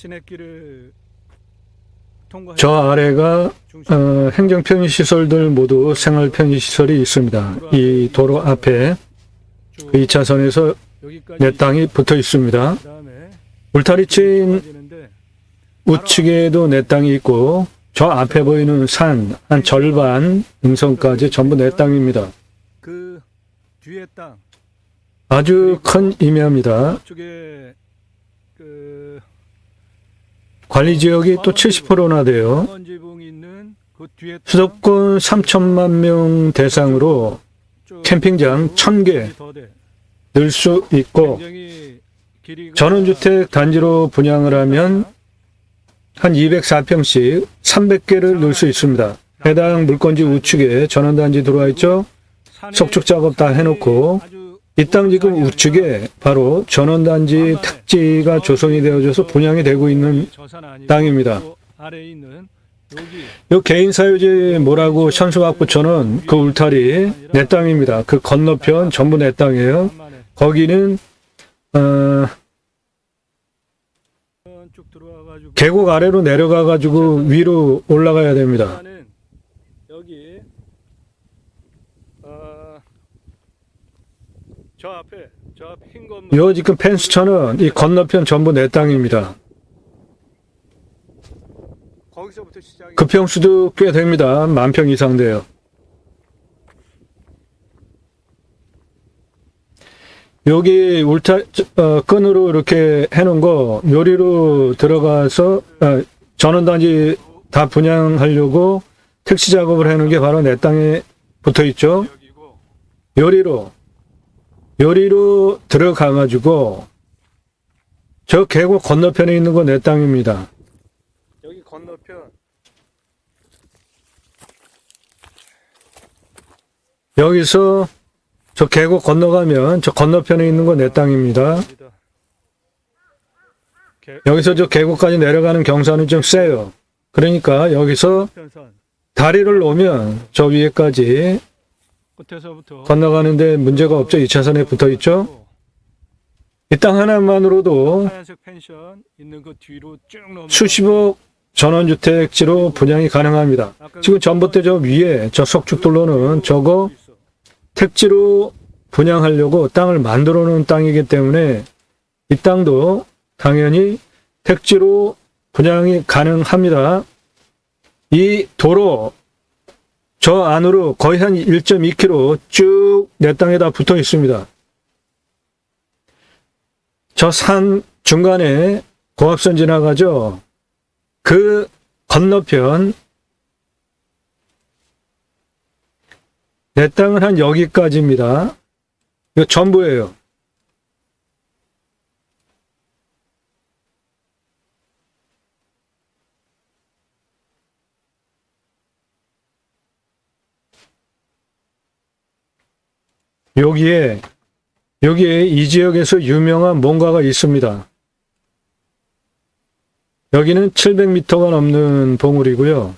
시내길을 통과해. 저 아래가 행정 편의시설들 모두 생활 편의시설이 있습니다. 이 도로 앞에 그 2차선에서 내 땅이 붙어 있습니다. 그다음에 울타리 친 빠지는데 우측에도 내 땅이 있고 저 앞에 보이는 산 한 절반 능선까지 전부 내 땅입니다. 그 뒤에 땅 아주 큰 임야입니다. 쪽에 그 관리지역이 또 70%나 돼요. 강원지붕이 있는 그 뒤에 땅 수도권 3천만 명 대상으로 쪽 캠핑장 1000개 더 돼. 늘 수 있고 굉장히 길이가 전원주택 단지로 분양을 하면 한 204평씩 300개를 넣을 수 있습니다. 해당 물건지 우측에 전원단지 들어와 있죠. 산에 석축 작업 다 해놓고 아주 이 땅 지금 우측에 바로 전원단지 택지가 조성이 되어져서 분양이 되고 있는 저산 아니고 땅입니다. 그 아래에 있는 여기 요 개인사유지 뭐라고 현수막 붙여놓은 그 울타리 내 땅입니다. 그 건너편 전부 내 땅이에요. 간만에 거기는 쭉 들어와가지고 계곡 아래로 내려가가지고 위로 올라가야 됩니다. 나는 여기 저 앞에 흰 건물 요 지금 펜스천은 이 건너편 전부 내 땅입니다. 거기서부터 시작이 그 평수도 꽤 됩니다. 10,000평 이상 돼요. 여기 끈으로 이렇게 해놓은 거 요리로 들어가서 전원단지 다 분양하려고 택시 작업을 해놓은 게 바로 내 땅에 붙어 있죠. 여기고 요리로 들어가가지고 저 계곡 건너편에 있는 거 내 땅입니다. 여기 건너편 여기서 저 계곡 건너가면 저 건너편에 있는 거 내 땅입니다. 여기서 저 계곡까지 내려가는 경사는 좀 세요. 그러니까 여기서 편선 다리를 놓으면 저 위에까지 끝에서부터 건너가는데 문제가 없죠. 2차선에 붙어 있죠. 이 땅 하나만으로도 하얀색 펜션 있는 그 뒤로 쭉 넘어 수십억 전원주택지로 분양이 가능합니다. 지금 전봇대 저 위에 저 석축돌로는 저거 택지로 분양하려고 땅을 만들어 놓은 땅이기 때문에 이 땅도 당연히 택지로 분양이 가능합니다. 이 도로 저 안으로 거의 한 1.2km 쭉 내 땅에다 붙어 있습니다. 저 산 중간에 고압선 지나가죠. 그 건너편 내 땅은 한 여기까지입니다. 이거 전부예요. 여기에 이 지역에서 유명한 뭔가가 있습니다. 여기는 700m가 넘는 봉우리고요.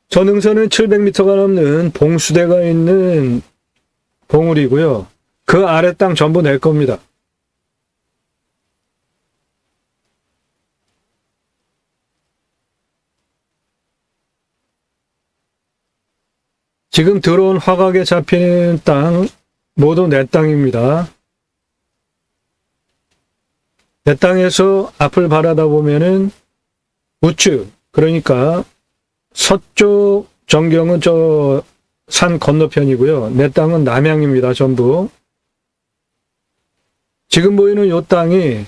저 능선은 700m가 넘는 봉수대가 있는 봉우리고요. 그 아래 땅 전부 내 겁니다. 지금 들어온 화각에 잡히는 땅 모두 내 땅입니다. 내 땅에서 앞을 바라다 보면은 우측, 그러니까 서쪽 전경은 저 산 건너편이고요. 내 땅은 남향입니다. 전부. 지금 보이는 이 땅이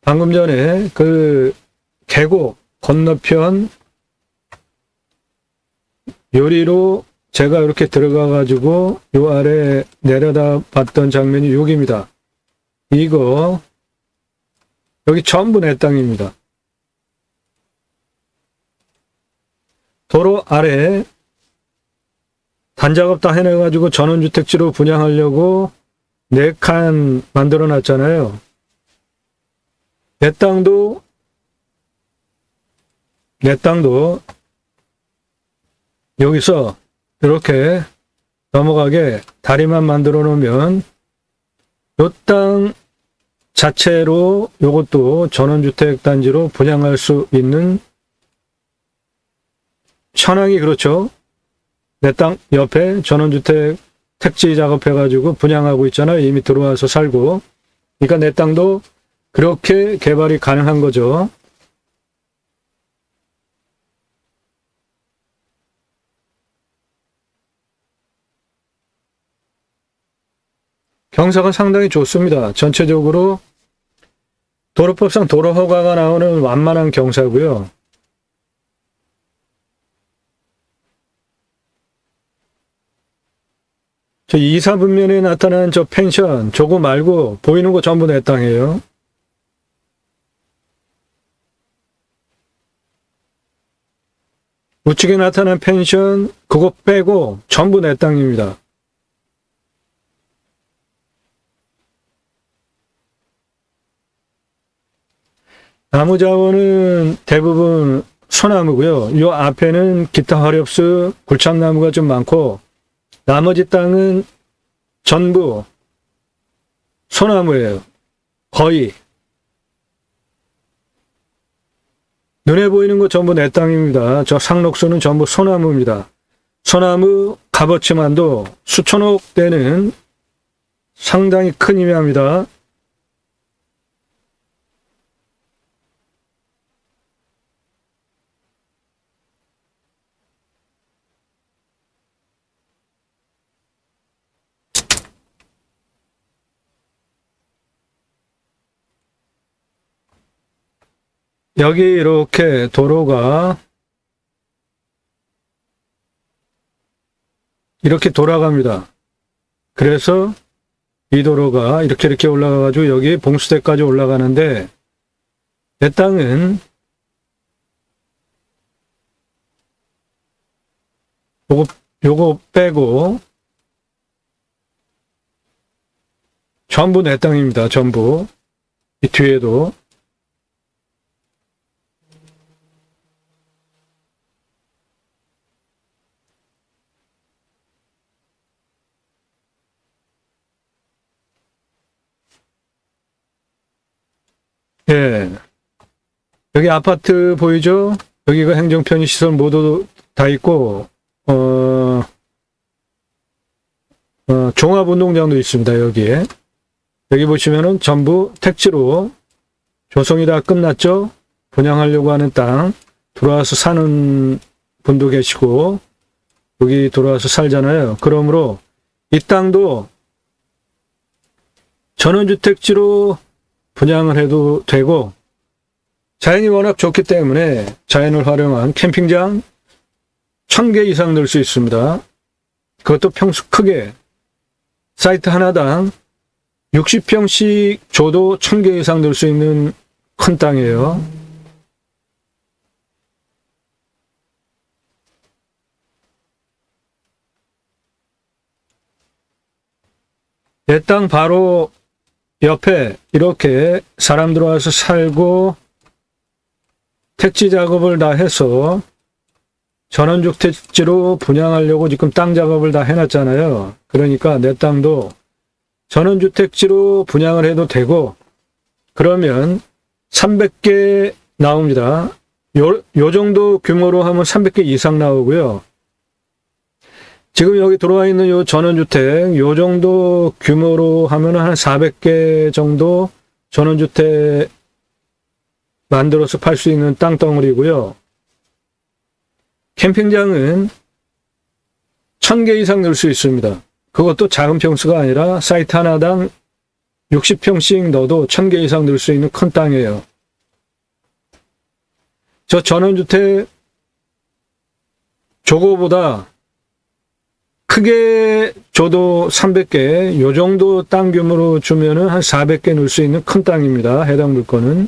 방금 전에 그 계곡 건너편 요리로 제가 이렇게 들어가 가지고 요 아래 내려다 봤던 장면이 여기입니다. 이거 여기 전부 내 땅입니다. 도로 아래 단작업 다 해내가지고 전원주택지로 분양하려고 4칸 만들어 놨잖아요. 내 땅도 여기서 이렇게 넘어가게 다리만 만들어 놓으면 요 땅 자체로 요것도 전원주택 단지로 분양할 수 있는 현황이 그렇죠. 내 땅 옆에 전원주택 택지 작업해가지고 분양하고 있잖아요. 이미 들어와서 살고. 그러니까 내 땅도 그렇게 개발이 가능한 거죠. 경사가 상당히 좋습니다. 전체적으로 도로법상 도로허가가 나오는 완만한 경사고요. 저 2, 4분면에 나타난 저 펜션, 저거 말고 보이는 거 전부 내 땅이에요. 우측에 나타난 펜션, 그거 빼고 전부 내 땅입니다. 나무 자원은 대부분 소나무고요. 요 앞에는 기타 화렵수, 굴참나무가 좀 많고 나머지 땅은 전부 소나무예요. 거의. 눈에 보이는 거 전부 내 땅입니다. 저 상록수는 전부 소나무입니다. 소나무 값어치만도 수천억 되는 상당히 큰 의미합니다. 여기 이렇게 도로가 이렇게 돌아갑니다. 그래서 이 도로가 이렇게 올라가가지고 여기 봉수대까지 올라가는데 내 땅은 요거 빼고 전부 내 땅입니다. 전부. 이 뒤에도. 예. 여기 아파트 보이죠? 여기가 행정편의시설 모두 다 있고, 종합운동장도 있습니다, 여기에. 여기 보시면은 전부 택지로 조성이 다 끝났죠? 분양하려고 하는 땅, 들어와서 사는 분도 계시고, 여기 들어와서 살잖아요. 그러므로 이 땅도 전원주택지로 분양을 해도 되고, 자연이 워낙 좋기 때문에 자연을 활용한 캠핑장 1000개 이상 넣을 수 있습니다. 그것도 평수 크게 사이트 하나당 60평씩 줘도 1000개 이상 넣을 수 있는 큰 땅이에요. 내 땅 바로 옆에 이렇게 사람 들어와서 살고 택지 작업을 다 해서 전원주택지로 분양하려고 지금 땅 작업을 다 해놨잖아요. 그러니까 내 땅도 전원주택지로 분양을 해도 되고, 그러면 300개 나옵니다. 요 정도 규모로 하면 300개 이상 나오고요. 지금 여기 들어와 있는 요 전원주택, 요 정도 규모로 하면 한 400개 정도 전원주택 만들어서 팔 수 있는 땅덩어리고요. 캠핑장은 1000개 이상 넣을 수 있습니다. 그것도 작은 평수가 아니라 사이트 하나당 60평씩 넣어도 1000개 이상 넣을 수 있는 큰 땅이에요. 저 전원주택 저거보다 크게 줘도 300개, 요 정도 땅 규모로 주면은 한 400개 넣을 수 있는 큰 땅입니다. 해당 물건은.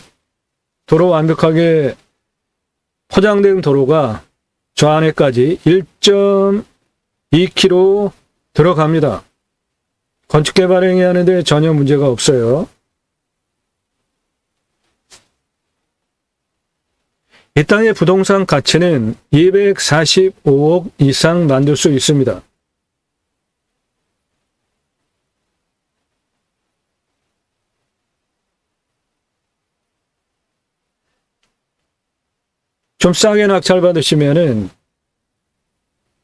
도로 완벽하게 포장된 도로가 저 안에까지 1.2km 들어갑니다. 건축개발 행위하는데 전혀 문제가 없어요. 이 땅의 부동산 가치는 245억 이상 만들 수 있습니다. 좀 싸게 낙찰 받으시면은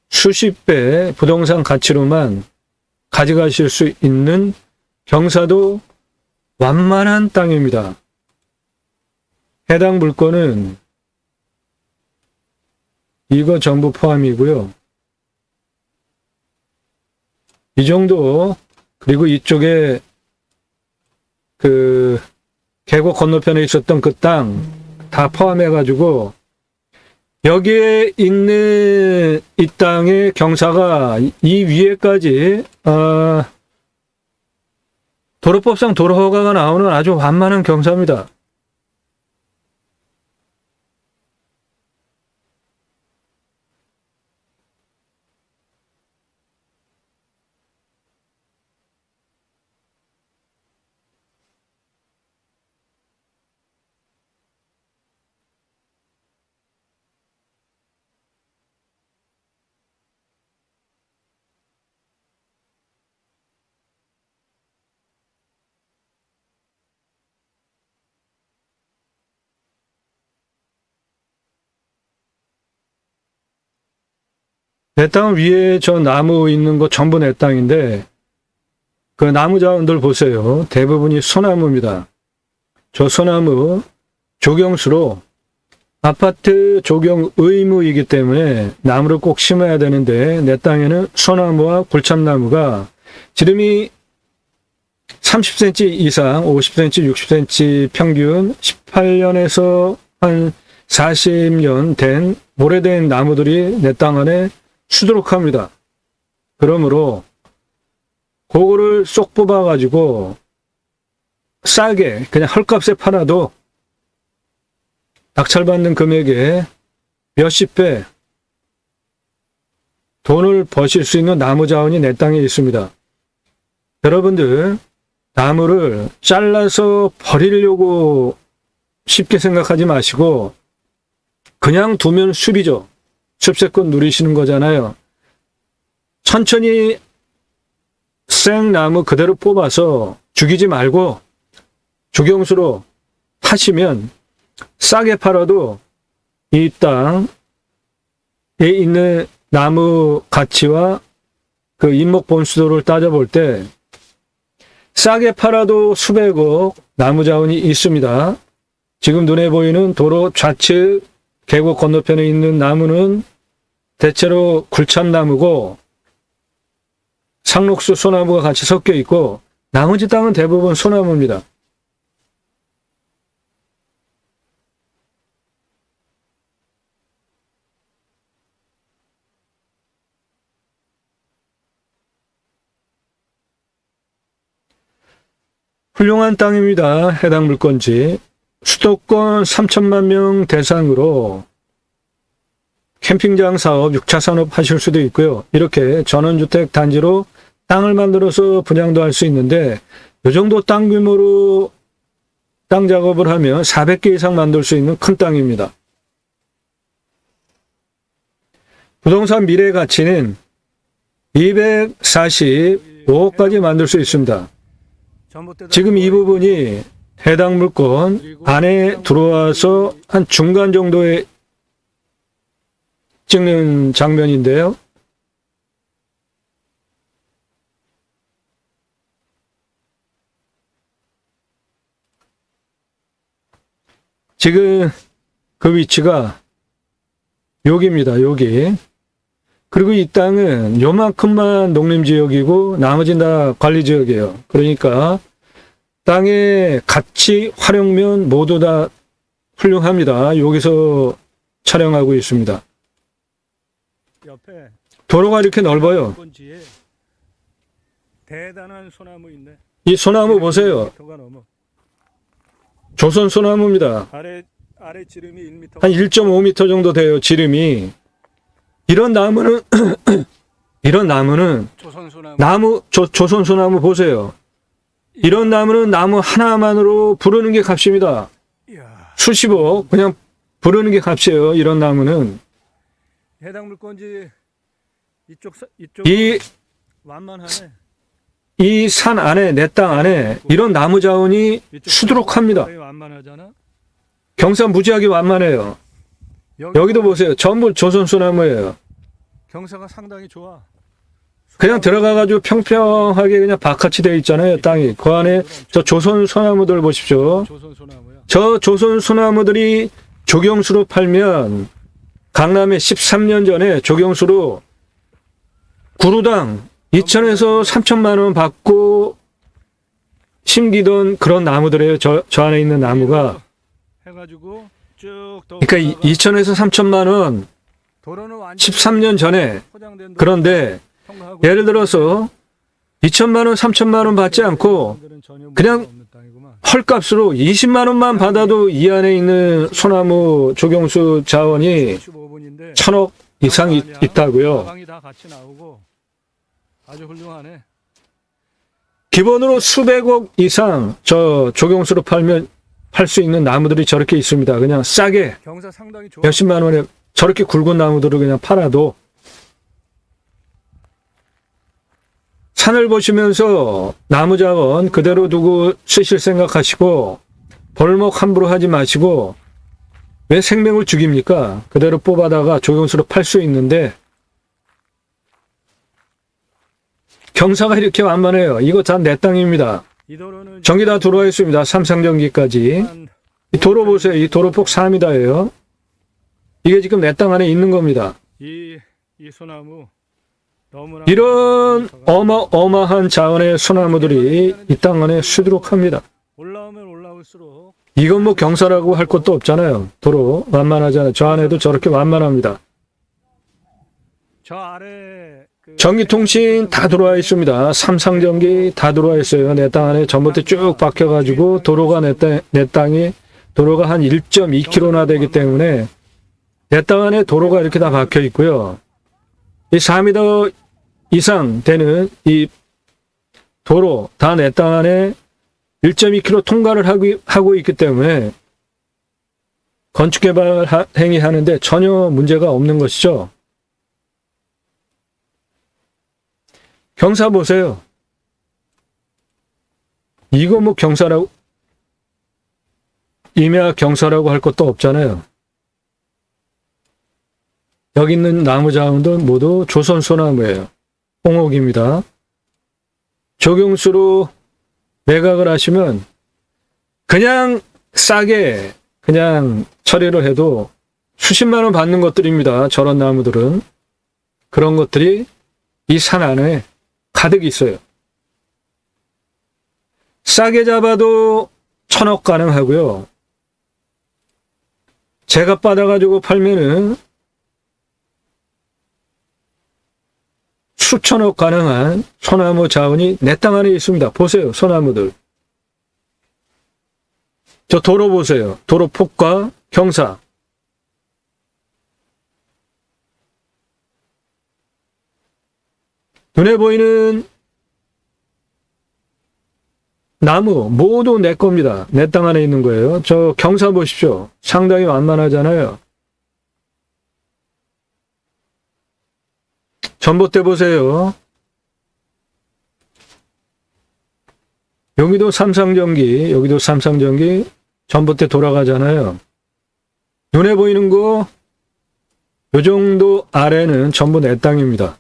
수십 배 부동산 가치로만 가져가실 수 있는 경사도 완만한 땅입니다. 해당 물건은 이거 전부 포함이고요. 이 정도, 그리고 이쪽에 그 계곡 건너편에 있었던 그 땅 다 포함해가지고 여기에 있는 이 땅의 경사가 이 위에까지 도로법상 도로허가가 나오는 아주 완만한 경사입니다. 내 땅 위에 저 나무 있는 거 전부 내 땅인데 그 나무 자원들 보세요. 대부분이 소나무입니다. 저 소나무 조경수로 아파트 조경 의무이기 때문에 나무를 꼭 심어야 되는데 내 땅에는 소나무와 굴참나무가 지름이 30cm 이상 50cm, 60cm 평균 18년에서 한 40년 된 오래된 나무들이 내 땅 안에 수두룩합니다. 그러므로 그거를 쏙 뽑아가지고 싸게 그냥 헐값에 팔아도 낙찰받는 금액에 몇십 배 돈을 버실 수 있는 나무 자원이 내 땅에 있습니다. 여러분들 나무를 잘라서 버리려고 쉽게 생각하지 마시고 그냥 두면 숲이죠. 숲세권 누리시는 거잖아요. 천천히 생나무 그대로 뽑아서 죽이지 말고 조경수로 하시면 싸게 팔아도 이 땅에 있는 나무 가치와 그 인목 본수도를 따져볼 때 싸게 팔아도 수백억 나무 자원이 있습니다. 지금 눈에 보이는 도로 좌측 계곡 건너편에 있는 나무는 대체로 굴참나무고 상록수 소나무가 같이 섞여 있고 나머지 땅은 대부분 소나무입니다. 훌륭한 땅입니다. 해당 물건지. 수도권 3천만 명 대상으로 캠핑장 사업, 6차 산업 하실 수도 있고요. 이렇게 전원주택 단지로 땅을 만들어서 분양도 할 수 있는데 이 정도 땅 규모로 땅 작업을 하면 400개 이상 만들 수 있는 큰 땅입니다. 부동산 미래 가치는 245억까지 만들 수 있습니다. 지금 이 부분이 해당 물건 안에 들어와서 한 중간 정도에 찍는 장면인데요. 지금 그 위치가 여기입니다. 여기. 그리고 이 땅은 요만큼만 농림지역이고 나머지는 다 관리지역이에요. 그러니까 땅의 가치, 활용면 모두 다 훌륭합니다. 여기서 촬영하고 있습니다. 옆에 도로가 이렇게 넓어요. 번지에 대단한 소나무인데 이 소나무 보세요. 1m가 넘어. 조선 소나무입니다. 아래 지름이 1m. 한 1.5m 정도 돼요. 지름이. 이런 나무는 이런 나무는 조선 소나무. 조선 소나무 보세요. 이런 나무는 나무 하나만으로 부르는 게 값입니다. 이야. 수십억 그냥 부르는 게 값이에요. 이런 나무는. 해당 물건지 이쪽 이 완만하네. 이 산 안에 내 땅 안에 이런 나무 자원이 수두룩합니다. 완만하잖아. 경사 무지하게 완만해요. 여기도 보세요. 전부 조선소나무예요. 경사가 상당히 좋아. 그냥 들어가가지고 평평하게 그냥 바깥이 되어 있잖아요. 땅이. 그 안에 저 조선소나무들 보십시오. 조선 소나무야. 저 조선소나무들이 조경수로 팔면 강남에 13년 전에 조경수로 구루당 2천에서 3천만 원 받고 심기던 그런 나무들이에요. 저 안에 있는 나무가. 해가지고 쭉 그러니까 2천에서 3천만 원 도로는 완전 13년 전에. 포장된 도로 그런데 통과하고 예를 들어서 2천만 원, 3천만 원 받지 않고 사람들은 전혀 그냥 문제가 없는 땅이구만. 헐값으로 20만 원만 받아도 이 안에 있는 소나무 조경수 자원이 15분인데 1,000억 이상 있다고요. 가방이 다 같이 나오고 아주 훌륭하네. 기본으로 수백억 이상 저 조경수로 팔면 팔 수 있는 나무들이 저렇게 있습니다. 그냥 싸게 경사 상당히 좋아. 몇십만 원에 저렇게 굵은 나무들을 그냥 팔아도 산을 보시면서 나무 자원 그대로 두고 쓰실 생각하시고 벌목 함부로 하지 마시고 왜 생명을 죽입니까? 그대로 뽑아다가 조경수로 팔 수 있는데 경사가 이렇게 완만해요. 이거 다 내 땅입니다. 이 도로는 전기 다 들어와 있습니다. 삼상전기까지. 한 이 도로 보세요. 이 도로 폭 4m예요. 이게 지금 내 땅 안에 있는 겁니다. 이 소나무 너무나 이런 어마어마한 자원의 소나무들이 이 땅 안에 수두룩합니다. 올라오면 올라올수록 이건 뭐 경사라고 할 것도 없잖아요. 도로 완만하잖아요. 저 안에도 저렇게 완만합니다. 저 아래 그 전기통신 다 들어와 있습니다. 삼상전기 다 들어와 있어요. 내 땅 안에 전봇대 쭉 박혀가지고 도로가 내 땅이 도로가 한 1.2km나 되기 때문에 내 땅 안에 도로가 이렇게 다 박혀 있고요. 이 4m 이상 되는 이 도로 다 내 땅 안에 1.2km 통과를 하고 있기 때문에 건축개발 행위 하는데 전혀 문제가 없는 것이죠. 경사 보세요. 이거 뭐 경사라고 임야 경사라고 할 것도 없잖아요. 여기 있는 나무 자원도 모두 조선소나무예요. 홍옥입니다. 조경수로 매각을 하시면 그냥 싸게 그냥 처리를 해도 수십만 원 받는 것들입니다. 저런 나무들은. 그런 것들이 이 산 안에 가득 있어요. 싸게 잡아도 1,000억 가능하고요. 제가 받아가지고 팔면은 수천억 가능한 소나무 자원이 내 땅 안에 있습니다. 보세요. 소나무들. 저 도로 보세요. 도로 폭과 경사. 눈에 보이는 나무 모두 내 겁니다. 내 땅 안에 있는 거예요. 저 경사 보십시오. 상당히 완만하잖아요. 전봇대 보세요. 여기도 삼상전기, 여기도 삼상전기 전봇대 돌아가잖아요. 눈에 보이는 거, 요 정도 아래는 전부 내 땅입니다.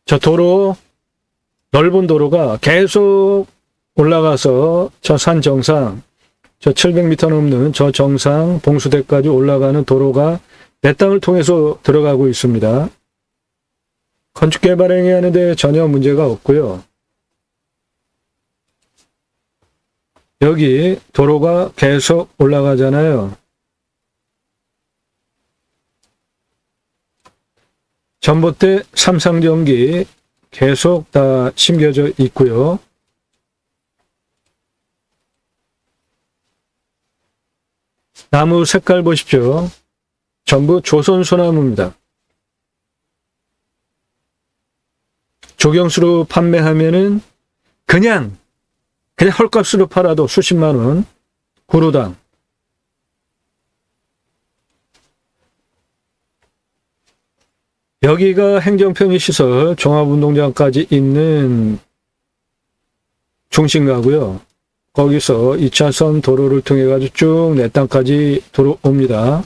저 도로, 넓은 도로가 계속 올라가서 저 산 정상, 저 700m 넘는 저 정상 봉수대까지 올라가는 도로가 내 땅을 통해서 들어가고 있습니다. 건축개발 행위하는데 전혀 문제가 없고요. 여기 도로가 계속 올라가잖아요. 전봇대 삼상전기 계속 다 심겨져 있고요. 나무 색깔 보십시오. 전부 조선소나무입니다. 조경수로 판매하면은 그냥 헐값으로 팔아도 수십만 원, 구루당. 여기가 행정편의시설 종합운동장까지 있는 중심 가고요. 거기서 2차선 도로를 통해 가지고 쭉 내 땅까지 들어옵니다.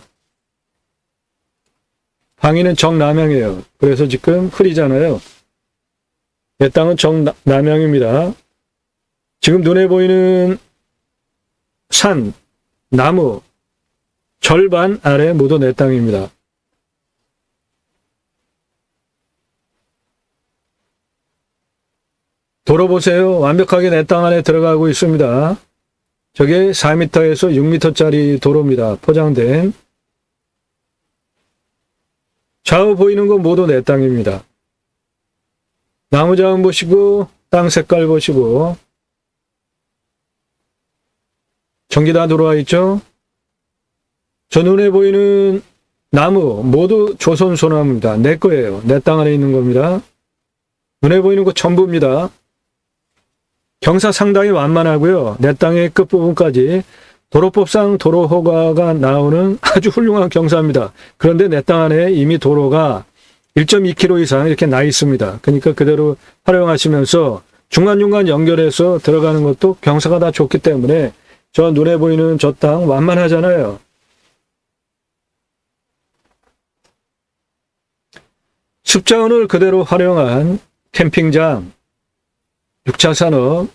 방위는 정남향이에요. 그래서 지금 흐리잖아요. 내 땅은 정남향입니다. 지금 눈에 보이는 산, 나무 절반 아래 모두 내 땅입니다. 도로 보세요. 완벽하게 내 땅 안에 들어가고 있습니다. 저게 4m에서 6m짜리 도로입니다. 포장된. 좌우 보이는 건 모두 내 땅입니다. 나무 자원 보시고 땅 색깔 보시고 전기 다 들어와 있죠? 저 눈에 보이는 나무 모두 조선 소나무입니다. 내 거예요. 내 땅 안에 있는 겁니다. 눈에 보이는 거 전부입니다. 경사 상당히 완만하고요. 내 땅의 끝부분까지 도로법상 도로 허가가 나오는 아주 훌륭한 경사입니다. 그런데 내 땅 안에 이미 도로가 1.2km 이상 이렇게 나 있습니다. 그러니까 그대로 활용하시면서 중간중간 연결해서 들어가는 것도 경사가 다 좋기 때문에 저 눈에 보이는 저 땅 완만하잖아요. 습자원을 그대로 활용한 캠핑장, 6차 산업,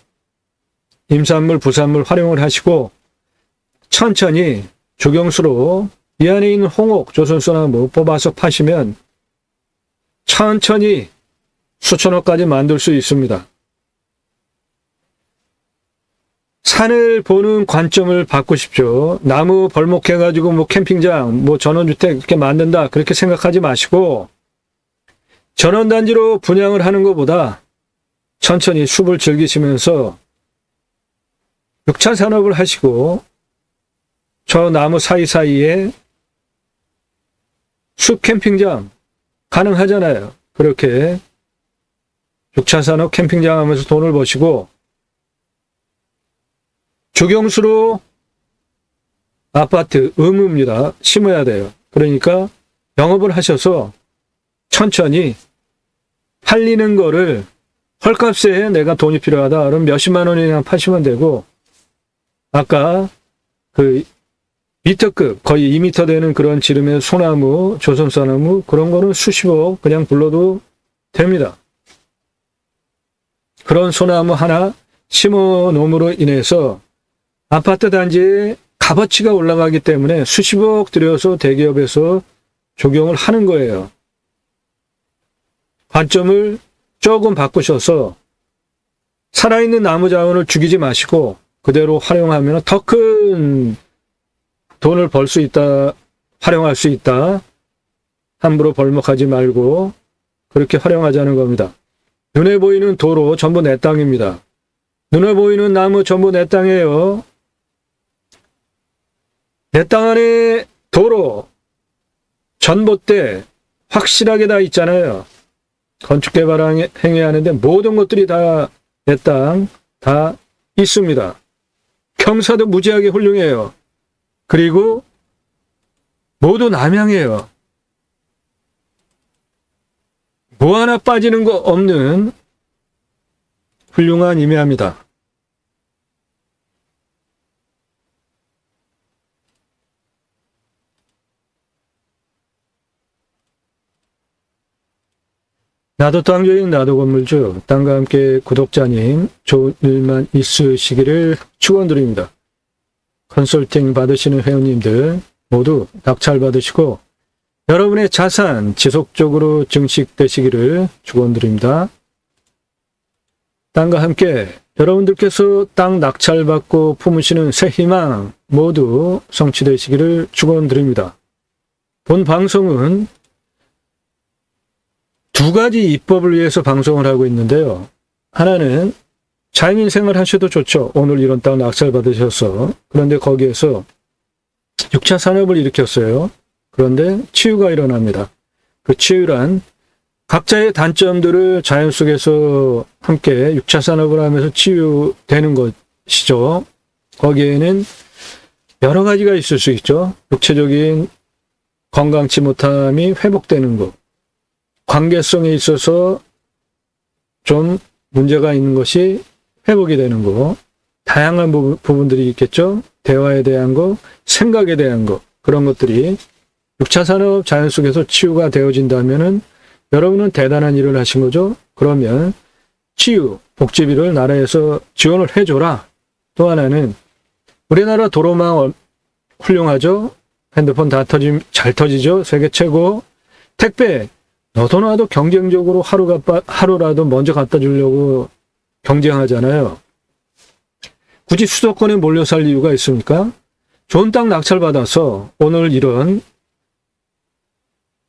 임산물, 부산물 활용을 하시고 천천히 조경수로 이 안에 있는 홍옥, 조선소나무 뽑아서 파시면 천천히 수천억까지 만들 수 있습니다. 산을 보는 관점을 바꾸십시오. 나무 벌목해가지고 뭐 캠핑장, 뭐 전원주택 이렇게 만든다 그렇게 생각하지 마시고 전원단지로 분양을 하는 것보다 천천히 숲을 즐기시면서 6차 산업을 하시고 저 나무 사이사이에 숲 캠핑장 가능하잖아요. 그렇게 6차 산업 캠핑장 하면서 돈을 버시고 조경수로 아파트 의무입니다. 심어야 돼요. 그러니까 영업을 하셔서 천천히 팔리는 거를 헐값에 내가 돈이 필요하다. 그럼 몇십만 원이나 파시면 되고 아까 그 미터급 거의 2m 되는 그런 지름의 소나무, 조선소나무 그런 거는 수십억 그냥 불러도 됩니다. 그런 소나무 하나 심어 놓음으로 인해서 아파트 단지의 값어치가 올라가기 때문에 수십억 들여서 대기업에서 적용을 하는 거예요. 관점을 조금 바꾸셔서 살아있는 나무 자원을 죽이지 마시고 그대로 활용하면 더 큰 돈을 벌 수 있다, 활용할 수 있다. 함부로 벌목하지 말고 그렇게 활용하자는 겁니다. 눈에 보이는 도로 전부 내 땅입니다. 눈에 보이는 나무 전부 내 땅이에요. 내 땅 안에 도로, 전봇대 확실하게 다 있잖아요. 건축개발 행위하는데 모든 것들이 다 내 땅 다 있습니다. 경사도 무지하게 훌륭해요. 그리고 모두 남향이에요. 뭐 하나 빠지는 거 없는 훌륭한 임야입니다. 나도 땅주인 나도 건물주 땅과 함께 구독자님 좋은 일만 있으시기를 축원드립니다. 컨설팅 받으시는 회원님들 모두 낙찰 받으시고 여러분의 자산 지속적으로 증식되시기를 축원드립니다. 땅과 함께 여러분들께서 땅 낙찰받고 품으시는 새 희망 모두 성취되시기를 축원드립니다. 본 방송은 두 가지 입법을 위해서 방송을 하고 있는데요. 하나는 자연인 생활 하셔도 좋죠. 오늘 이런 땅 낙찰 받으셔서. 그런데 거기에서 6차 산업을 일으켰어요. 그런데 치유가 일어납니다. 그 치유란 각자의 단점들을 자연 속에서 함께 6차 산업을 하면서 치유되는 것이죠. 거기에는 여러 가지가 있을 수 있죠. 육체적인 건강치 못함이 회복되는 것. 관계성에 있어서 좀 문제가 있는 것이 회복이 되는 거, 다양한 부분들이 있겠죠. 대화에 대한 거, 생각에 대한 거, 그런 것들이 6차 산업 자연 속에서 치유가 되어진다면은 여러분은 대단한 일을 하신 거죠. 그러면 치유, 복지비를 나라에서 지원을 해줘라. 또 하나는 우리나라 도로망 훌륭하죠. 핸드폰 잘 터지죠. 세계 최고. 택배, 너도 나도 경쟁적으로 하루라도 먼저 갖다 주려고 경쟁하잖아요. 굳이 수도권에 몰려 살 이유가 있습니까? 좋은 땅 낙찰받아서 오늘 이런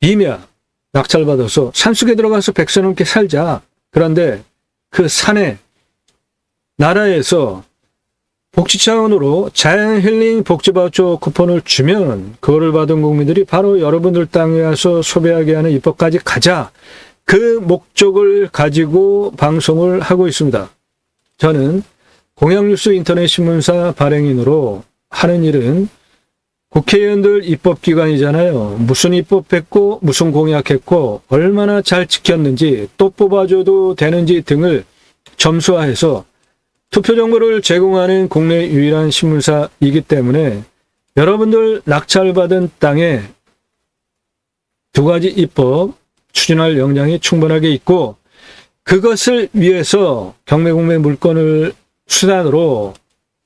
임야 낙찰받아서 산속에 들어가서 100세 넘게 살자. 그런데 그 산에 나라에서 복지 차원으로 자연힐링 복지바우처 쿠폰을 주면 그거를 받은 국민들이 바로 여러분들 땅에 와서 소비하게 하는 입법까지 가자. 그 목적을 가지고 방송을 하고 있습니다. 저는 공영뉴스 인터넷 신문사 발행인으로 하는 일은 국회의원들 입법기관이잖아요. 무슨 입법했고 무슨 공약했고 얼마나 잘 지켰는지 또 뽑아줘도 되는지 등을 점수화해서 투표 정보를 제공하는 국내 유일한 신문사이기 때문에 여러분들 낙찰받은 땅에 두 가지 입법 추진할 역량이 충분하게 있고 그것을 위해서 경매공매 물건을 수단으로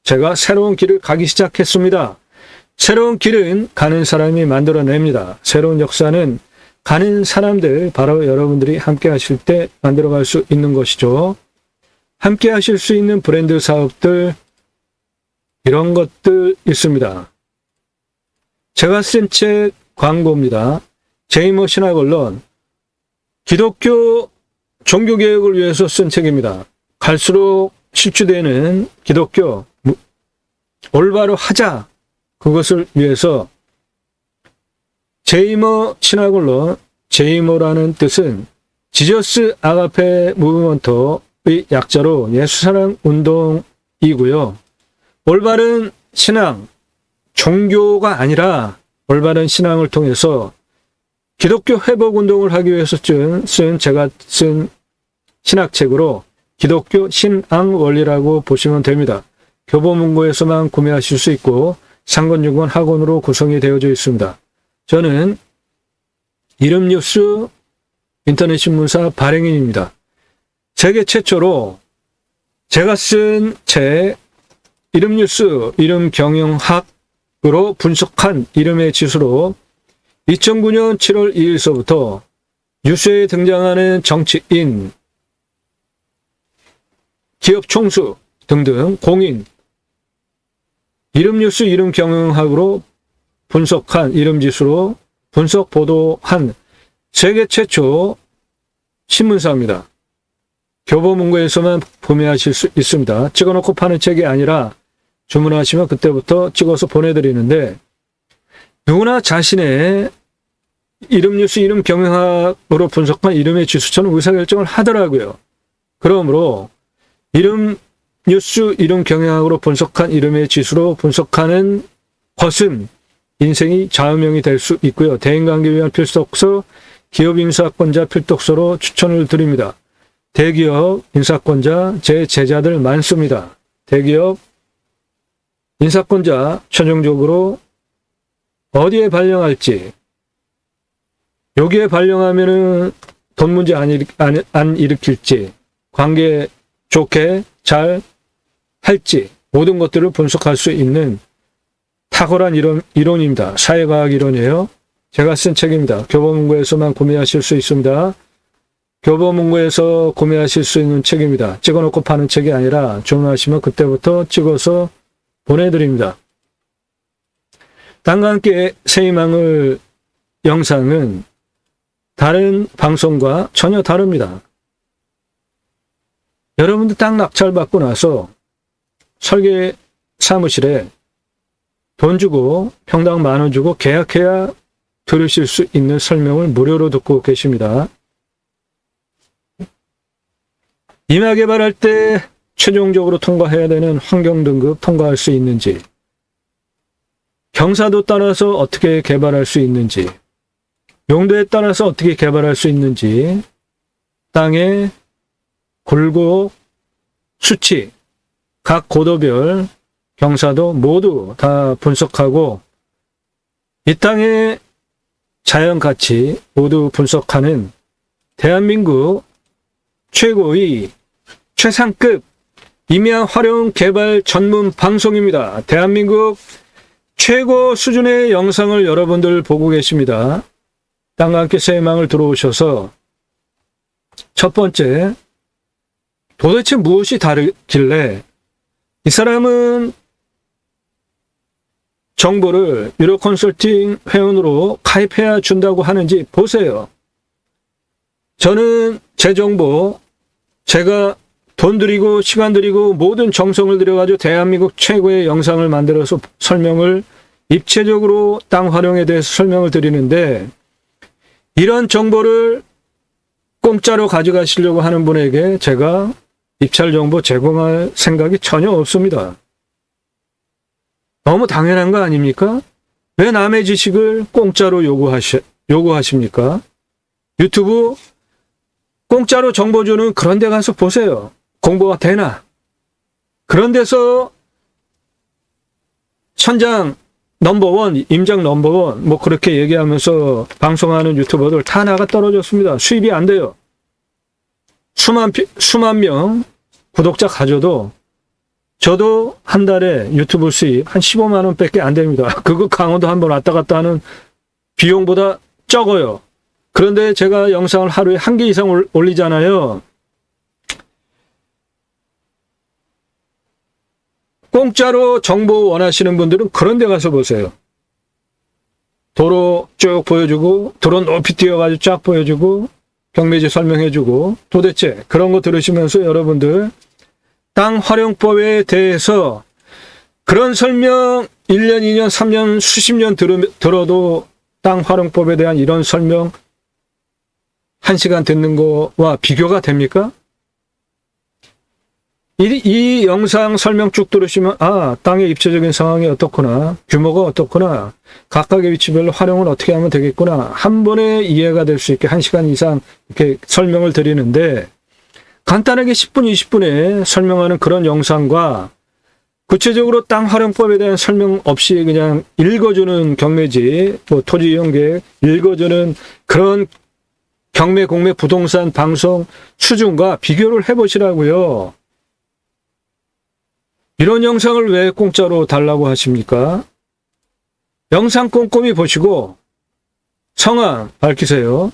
제가 새로운 길을 가기 시작했습니다. 새로운 길은 가는 사람이 만들어냅니다. 새로운 역사는 가는 사람들, 바로 여러분들이 함께 하실 때 만들어갈 수 있는 것이죠. 함께 하실 수 있는 브랜드 사업들, 이런 것들 있습니다. 제가 쓴 책 광고입니다. 제이모 신학언론, 기독교 종교개혁을 위해서 쓴 책입니다. 갈수록 실추되는 기독교, 올바로 하자. 그것을 위해서 제이모 신학언론, 제이모라는 뜻은 지저스 아가페 무브먼트의 약자로 예수사랑 운동이고요. 올바른 신앙, 종교가 아니라 올바른 신앙을 통해서 기독교 회복 운동을 하기 위해서 제가 쓴 신학책으로 기독교 신앙 원리라고 보시면 됩니다. 교보문고에서만 구매하실 수 있고 상권증권 학원으로 구성이 되어져 있습니다. 저는 이름뉴스 인터넷 신문사 발행인입니다. 세계 최초로 제가 쓴 책 이름뉴스 이름 경영학으로 분석한 이름의 지수로 2009년 7월 2일서부터 뉴스에 등장하는 정치인, 기업 총수 등등 공인 이름뉴스 이름 경영학으로 분석한 이름지수로 분석 보도한 세계 최초 신문사입니다. 교보문고에서만 구매하실 수 있습니다. 찍어놓고 파는 책이 아니라 주문하시면 그때부터 찍어서 보내드리는데 누구나 자신의 이름뉴스 이름 경영학으로 분석한 이름의 지수처럼 의사결정을 하더라고요. 그러므로 이름뉴스 이름 경영학으로 분석한 이름의 지수로 분석하는 것은 인생이 좌우명이 될 수 있고요. 대인관계 위한 필독서, 기업 인사권자 필독서로 추천을 드립니다. 대기업 인사권자 제 제자들 많습니다. 대기업 인사권자 최종적으로 어디에 발령할지, 여기에 발령하면은 돈 문제 안 일으킬지, 관계 좋게 잘 할지, 모든 것들을 분석할 수 있는 탁월한 이론입니다. 사회과학 이론이에요. 제가 쓴 책입니다. 교보문고에서만 구매하실 수 있습니다. 교보문고에서 구매하실 수 있는 책입니다. 찍어놓고 파는 책이 아니라 주문하시면 그때부터 찍어서 보내드립니다. 땅과 함께 새희망을 영상은 다른 방송과 전혀 다릅니다. 여러분들 땅 낙찰받고 나서 설계 사무실에 돈 주고 평당 10,000원 주고 계약해야 들으실 수 있는 설명을 무료로 듣고 계십니다. 임야 개발할 때 최종적으로 통과해야 되는 환경등급 통과할 수 있는지, 경사도 따라서 어떻게 개발할 수 있는지, 용도에 따라서 어떻게 개발할 수 있는지, 땅의 굴곡 수치, 각 고도별 경사도 모두 다 분석하고 이 땅의 자연 가치 모두 분석하는 대한민국 최고의 최상급 임야 활용 개발 전문 방송입니다. 대한민국 최고 수준의 영상을 여러분들 보고 계십니다. 땅과 함께 새해망을 들어오셔서 첫 번째, 도대체 무엇이 다르길래 이 사람은 정보를 유료 컨설팅 회원으로 가입해야 준다고 하는지 보세요. 저는 제 정보, 제가 돈 들이고 시간 들이고 모든 정성을 들여가지고 대한민국 최고의 영상을 만들어서 설명을 입체적으로 땅 활용에 대해서 설명을 드리는데 이런 정보를 공짜로 가져가시려고 하는 분에게 제가 입찰 정보 제공할 생각이 전혀 없습니다. 너무 당연한 거 아닙니까? 왜 남의 지식을 공짜로 요구하십니까? 유튜브 공짜로 정보 주는 그런 데 가서 보세요. 공부가 되나? 그런 데서 천장 넘버원, 임장 넘버원 뭐 그렇게 얘기하면서 방송하는 유튜버들 다 나가 떨어졌습니다. 수입이 안 돼요. 수만 명 구독자 가져도 저도 한 달에 유튜브 수입 한 15만 원밖에 안 됩니다. 그거 강원도 한번 왔다 갔다 하는 비용보다 적어요. 그런데 제가 영상을 하루에 1개 이상 올리잖아요. 공짜로 정보 원하시는 분들은 그런 데 가서 보세요. 도로 쭉 보여주고 도로 높이 뛰어가지고 쫙 보여주고 경매지 설명해주고 도대체 그런 거 들으시면서 여러분들 땅 활용법에 대해서 그런 설명 1년, 2년, 3년, 수십 년 들어도 땅 활용법에 대한 이런 설명 1시간 듣는 거와 비교가 됩니까? 이 영상 설명 쭉 들으시면 땅의 입체적인 상황이 어떻구나, 규모가 어떻구나, 각각의 위치별로 활용을 어떻게 하면 되겠구나 한 번에 이해가 될 수 있게 1시간 이상 이렇게 설명을 드리는데 간단하게 10분, 20분에 설명하는 그런 영상과 구체적으로 땅 활용법에 대한 설명 없이 그냥 읽어주는 경매지, 뭐 토지 이용 계획 읽어주는 그런 경매, 공매, 부동산 방송 수준과 비교를 해보시라고요. 이런 영상을 왜 공짜로 달라고 하십니까? 영상 꼼꼼히 보시고 성함 밝히세요.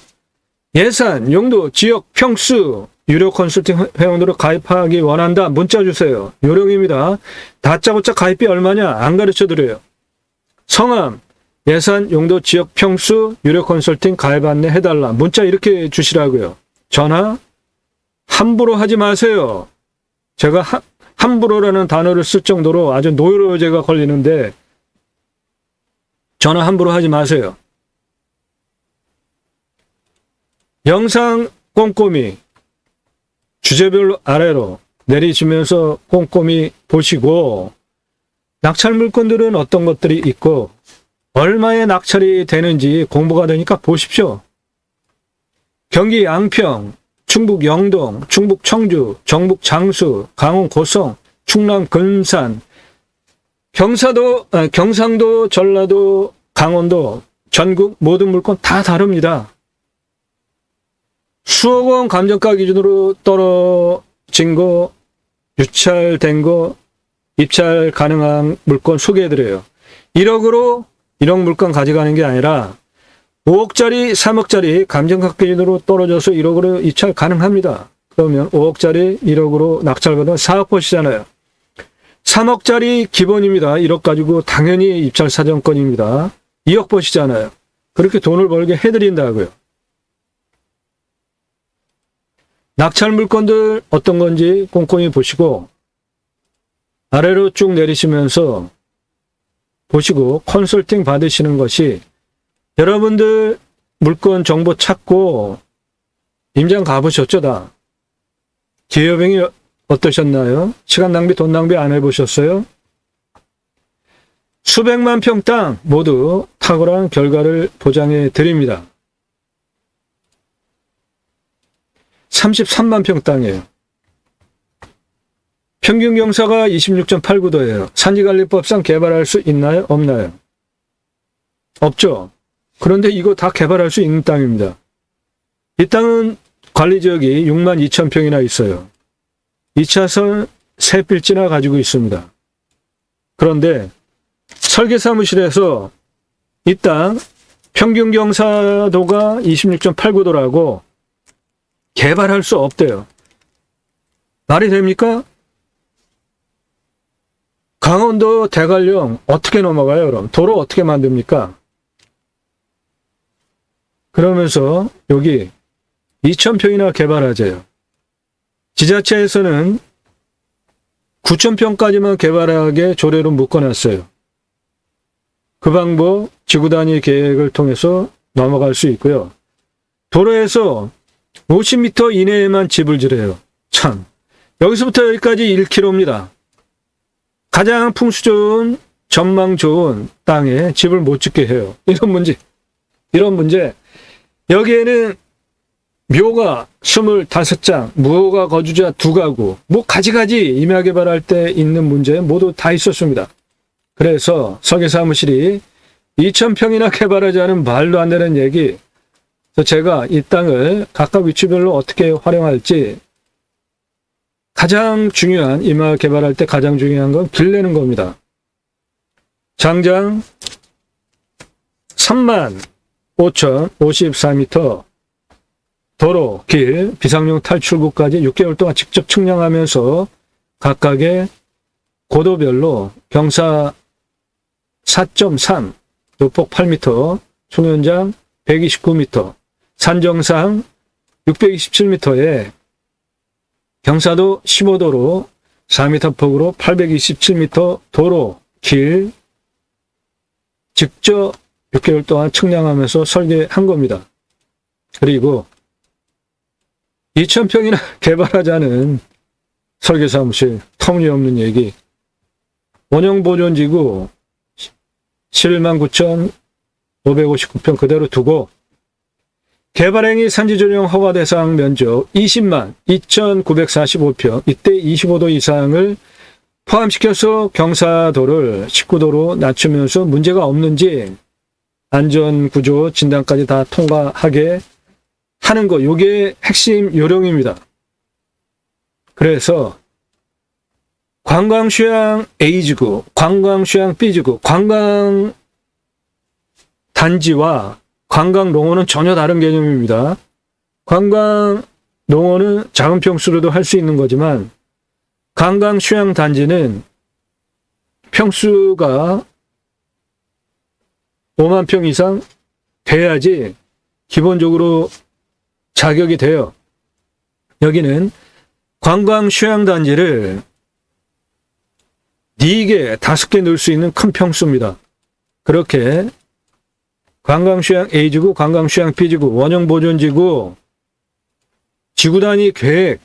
예산, 용도, 지역, 평수, 유료 컨설팅 회원으로 가입하기 원한다. 문자 주세요. 요령입니다. 다짜고짜 가입비 얼마냐? 안 가르쳐드려요. 성함, 예산, 용도, 지역, 평수, 유료 컨설팅 가입 안내 해달라. 문자 이렇게 주시라고요. 전화 함부로 하지 마세요. 제가 함부로라는 단어를 쓸 정도로 아주 노이로제가 걸리는데 전화 함부로 하지 마세요. 영상 꼼꼼히 주제별로 아래로 내리시면서 꼼꼼히 보시고 낙찰 물건들은 어떤 것들이 있고 얼마에 낙찰이 되는지 공부가 되니까 보십시오. 경기 양평, 충북 영동, 충북 청주, 전북 장수, 강원 고성, 충남 금산, 경상도, 전라도, 강원도, 전국 모든 물건 다 다릅니다. 수억 원 감정가 기준으로 떨어진 거, 유찰된 거, 입찰 가능한 물건 소개해드려요. 1억으로 1억 물건 가져가는 게 아니라 5억짜리, 3억짜리 감정가 기준으로 떨어져서 1억으로 입찰 가능합니다. 그러면 5억짜리 1억으로 낙찰받으면 4억 보시잖아요. 3억짜리 기본입니다. 1억 가지고 당연히 입찰 사정권입니다. 2억 보시잖아요. 그렇게 돈을 벌게 해드린다고요. 낙찰 물건들 어떤 건지 꼼꼼히 보시고 아래로 쭉 내리시면서 보시고 컨설팅 받으시는 것이 여러분들 물건 정보 찾고 임장 가보셨죠 다? 기회비용이 어떠셨나요? 시간 낭비, 돈 낭비 안 해보셨어요? 수백만 평 땅 모두 탁월한 결과를 보장해 드립니다. 33만 평 땅이에요. 평균 경사가 26.89도예요. 산지관리법상 개발할 수 있나요? 없나요? 없죠. 그런데 이거 다 개발할 수 있는 땅입니다. 이 땅은 관리지역이 6만 2천 평이나 있어요. 2차선 3필지나 가지고 있습니다. 그런데 설계사무실에서 이 땅 평균 경사도가 26.89도라고 개발할 수 없대요. 말이 됩니까? 강원도 대관령 어떻게 넘어가요, 그럼? 도로 어떻게 만듭니까? 그러면서 여기 2,000평이나 개발하재요. 지자체에서는 9,000평까지만 개발하게 조례로 묶어놨어요. 그 방법 지구단위 계획을 통해서 넘어갈 수 있고요. 도로에서 50m 이내에만 집을 지래요. 참, 여기서부터 여기까지 1km입니다. 가장 풍수 좋은, 전망 좋은 땅에 집을 못 짓게 해요. 이런 문제. 여기에는 묘가 25장, 무허가 거주자 2가구, 뭐 가지가지 임야개발할 때 있는 문제 모두 다 있었습니다. 그래서 설계사무실이 2,000평이나 개발하자는 말도 안 되는 얘기. 그래서 제가 이 땅을 각각 위치별로 어떻게 활용할지 가장 중요한, 임야 개발할 때 가장 중요한 건 길 내는 겁니다. 장장 35,054m, 도로, 길, 비상용 탈출구까지 6개월 동안 직접 측량하면서 각각의 고도별로 경사 4.3, 요폭 8m, 총연장 129m, 산정상 627m에 경사도 15도로 4m 폭으로 827m 도로, 길 직접 6개월 동안 측량하면서 설계한 겁니다. 그리고 2,000평이나 개발하자는 설계사무실, 터무니없는 얘기. 원형보존지구 119,559평 그대로 두고 개발행위 산지조정 허가 대상 면적 20만 2,945평, 이때 25도 이상을 포함시켜서 경사도를 19도로 낮추면서 문제가 없는지 안전구조 진단까지 다 통과하게 하는 거, 이게 핵심 요령입니다. 그래서 관광휴양 A지구, 관광휴양 B지구, 관광단지와 관광농원은 전혀 다른 개념입니다. 관광농원은 작은 평수로도 할 수 있는 거지만 관광휴양단지는 평수가 5만 평 이상 돼야지 기본적으로 자격이 돼요. 여기는 관광휴양단지를 4개, 5개 넣을 수 있는 큰 평수입니다. 그렇게 관광휴양 A지구, 관광휴양 B지구, 원형보존지구, 지구단위 계획,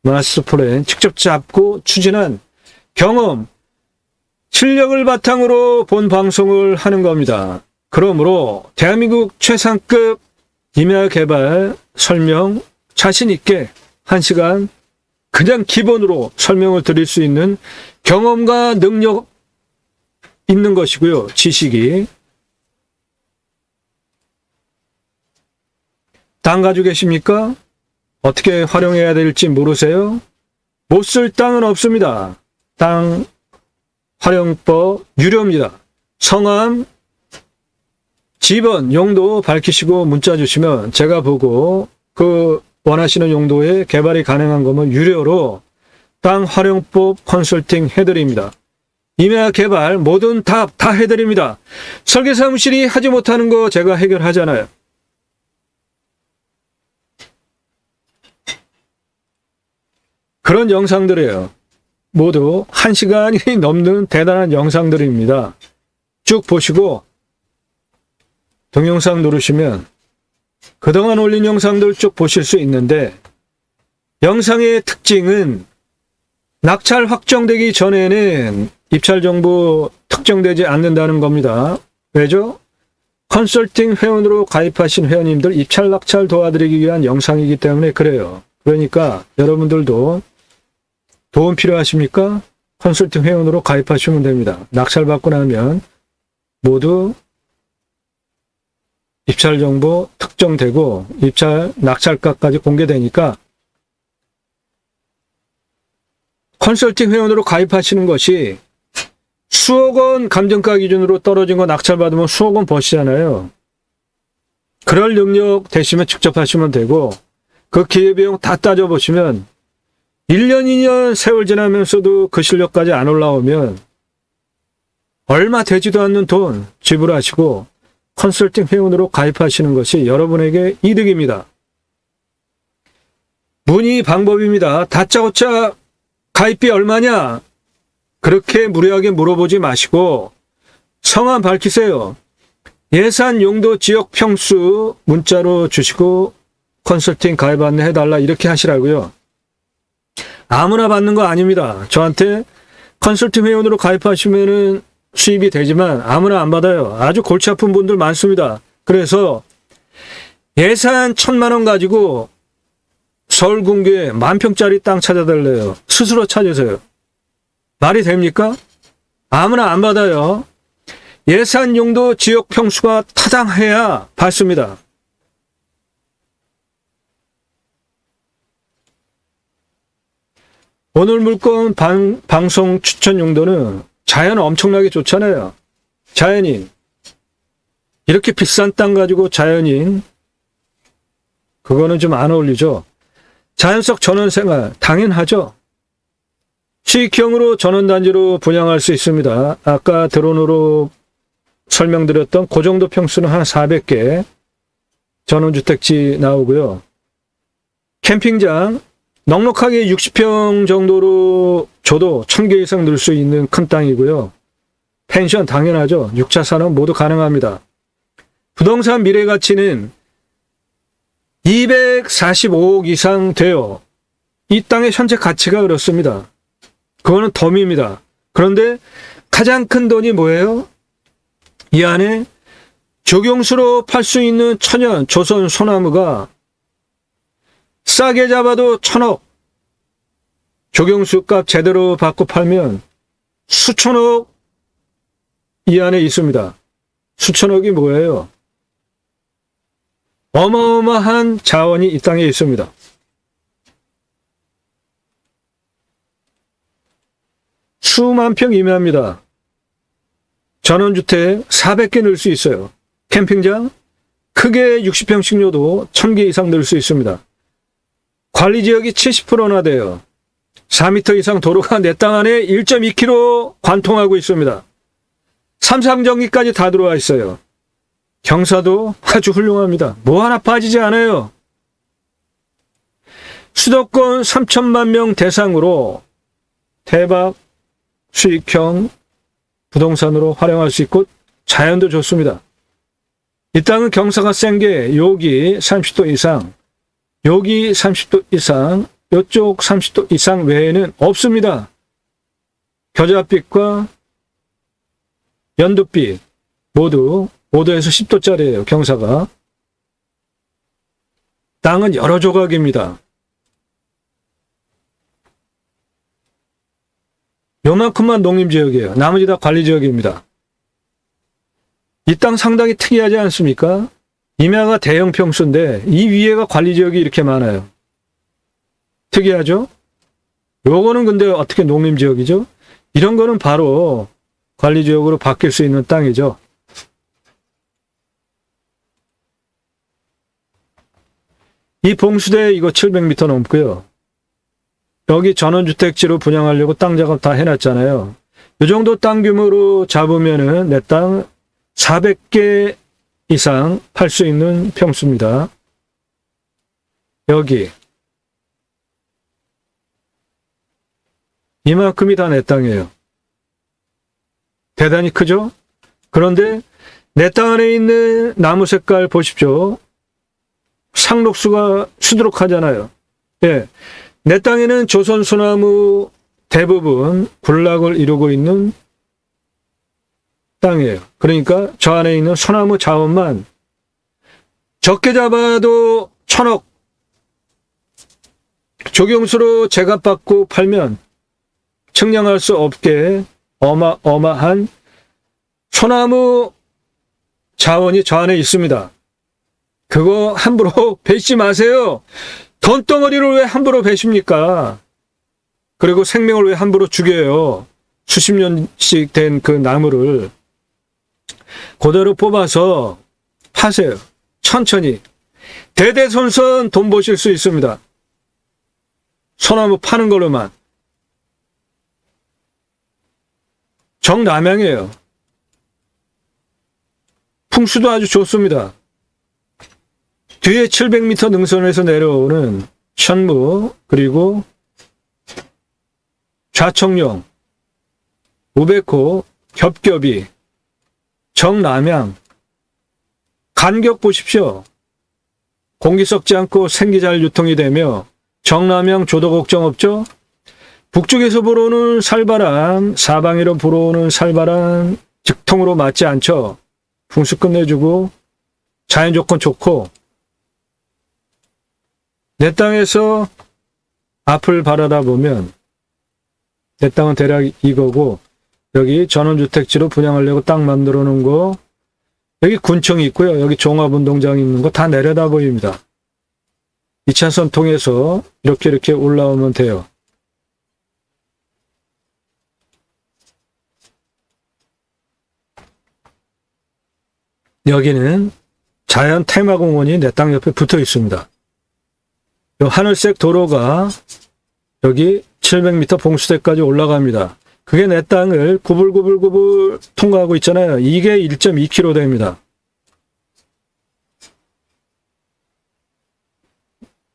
마스터플랜 직접 잡고 추진한 경험, 실력을 바탕으로 본 방송을 하는 겁니다. 그러므로 대한민국 최상급 임야개발 설명 자신 있게 1시간 그냥 기본으로 설명을 드릴 수 있는 경험과 능력 있는 것이고요. 지식이. 땅 가지고 계십니까? 어떻게 활용해야 될지 모르세요? 못 쓸 땅은 없습니다. 땅 활용법 유료입니다. 성함, 집원, 용도 밝히시고 문자 주시면 제가 보고 그 원하시는 용도에 개발이 가능한 거면 유료로 땅 활용법 컨설팅 해드립니다. 임야 개발 모든 다 해드립니다. 설계사무실이 하지 못하는 거 제가 해결하잖아요. 그런 영상들이에요. 모두 1시간이 넘는 대단한 영상들입니다. 쭉 보시고 동영상 누르시면 그동안 올린 영상들 쭉 보실 수 있는데, 영상의 특징은 낙찰 확정되기 전에는 입찰 정보 특정되지 않는다는 겁니다. 왜죠? 컨설팅 회원으로 가입하신 회원님들 입찰 낙찰 도와드리기 위한 영상이기 때문에 그래요. 그러니까 여러분들도 도움 필요하십니까? 컨설팅 회원으로 가입하시면 됩니다. 낙찰받고 나면 모두 입찰 정보 특정되고 낙찰가까지 공개되니까 컨설팅 회원으로 가입하시는 것이 수억 원 감정가 기준으로 떨어진 거 낙찰받으면 수억 원 버시잖아요. 그럴 능력 되시면 직접 하시면 되고 그 기회비용 다 따져보시면 1년, 2년 세월 지나면서도 그 실력까지 안 올라오면 얼마 되지도 않는 돈 지불하시고 컨설팅 회원으로 가입하시는 것이 여러분에게 이득입니다. 문의 방법입니다. 다짜고짜 가입비 얼마냐? 그렇게 무리하게 물어보지 마시고 성함 밝히세요. 예산, 용도, 지역, 평수 문자로 주시고 컨설팅 가입 안내해달라 이렇게 하시라고요. 아무나 받는 거 아닙니다. 저한테 컨설팅 회원으로 가입하시면은 수입이 되지만 아무나 안 받아요. 아주 골치 아픈 분들 많습니다. 그래서 예산 1,000만 원 가지고 서울 군교에 10,000평짜리 땅 찾아달래요. 스스로 찾으세요. 말이 됩니까? 아무나 안 받아요. 예산, 용도, 지역, 평수가 타당해야 받습니다. 오늘 물건 방송 추천 용도는 자연 엄청나게 좋잖아요. 자연인. 이렇게 비싼 땅 가지고 자연인. 그거는 좀 안 어울리죠. 자연 속 전원생활 당연하죠. 수익형으로 전원단지로 분양할 수 있습니다. 아까 드론으로 설명드렸던 그 정도 평수는 한 400개 전원주택지 나오고요. 캠핑장 넉넉하게 60평 정도로 줘도 1,000개 이상 넣을 수 있는 큰 땅이고요. 펜션 당연하죠. 6차 산업 모두 가능합니다. 부동산 미래 가치는 245억 이상 돼요. 이 땅의 현재 가치가 그렇습니다. 그거는 덤입니다. 그런데 가장 큰 돈이 뭐예요? 이 안에 조경수로 팔 수 있는 천연 조선 소나무가 싸게 잡아도 1,000억, 조경수 값 제대로 받고 팔면 수천억 이 안에 있습니다. 수천억이 뭐예요? 어마어마한 자원이 이 땅에 있습니다. 수만 평 이내입니다. 전원주택 400개 넣을 수 있어요. 캠핑장 크게 60평씩 녀도 1,000개 이상 넣을 수 있습니다. 관리지역이 70%나 돼요. 4m 이상 도로가 내 땅 안에 1.2km 관통하고 있습니다. 삼상전기까지 다 들어와 있어요. 경사도 아주 훌륭합니다. 뭐 하나 빠지지 않아요. 수도권 3천만 명 대상으로 대박 수익형 부동산으로 활용할 수 있고 자연도 좋습니다. 이 땅은 경사가 센 게 여기 30도 이상, 여기 30도 이상, 이쪽 30도 이상 외에는 없습니다. 겨자빛과 연두빛 모두 5도에서 10도짜리예요. 경사가. 땅은 여러 조각입니다. 요만큼만 농림지역이에요. 나머지 다 관리지역입니다. 이 땅 상당히 특이하지 않습니까? 임야가 대형 평수인데 이 위에가 관리지역이 이렇게 많아요. 특이하죠? 요거는 근데 어떻게 농림지역이죠? 이런 거는 바로 관리지역으로 바뀔 수 있는 땅이죠. 이 봉수대 이거 700m 넘고요. 여기 전원주택지로 분양하려고 땅 작업 다 해놨잖아요. 이 정도 땅 규모로 잡으면은 내 땅 400개 이상 팔 수 있는 평수입니다. 여기 이만큼이 다 내 땅이에요. 대단히 크죠? 그런데 내 땅 안에 있는 나무 색깔 보십시오. 상록수가 수두룩하잖아요. 예. 내 땅에는 조선 소나무 대부분 군락을 이루고 있는 땅이에요. 그러니까 저 안에 있는 소나무 자원만 적게 잡아도 1,000억, 조경수로 제값받고 팔면 측량할 수 없게 어마어마한 소나무 자원이 저 안에 있습니다. 그거 함부로 베지 마세요. 돈덩어리를 왜 함부로 베십니까? 그리고 생명을 왜 함부로 죽여요? 수십 년씩 된 그 나무를 그대로 뽑아서 파세요. 천천히. 대대손손 돈 버실 수 있습니다. 소나무 파는 걸로만. 정남향이에요. 풍수도 아주 좋습니다. 뒤에 700m 능선에서 내려오는 천무, 그리고 좌청룡, 우백호, 겹겹이, 정남향. 간격 보십시오. 공기 썩지 않고 생기 잘 유통이 되며 정남향 조도 걱정 없죠? 북쪽에서 불어오는 살바람, 사방으로 불어오는 살바람 직통으로 맞지 않죠? 풍수 끝내주고 자연 조건 좋고 내 땅에서 앞을 바라다 보면 내 땅은 대략 이거고 여기 전원주택지로 분양하려고 땅 만들어 놓은 거 여기 군청이 있고요. 여기 종합운동장이 있는 거 다 내려다 보입니다. 2차선 통해서 이렇게 올라오면 돼요. 여기는 자연 테마공원이 내 땅 옆에 붙어 있습니다. 이 하늘색 도로가 여기 700m 봉수대까지 올라갑니다. 그게 내 땅을 구불구불구불 통과하고 있잖아요. 이게 1.2km 됩니다.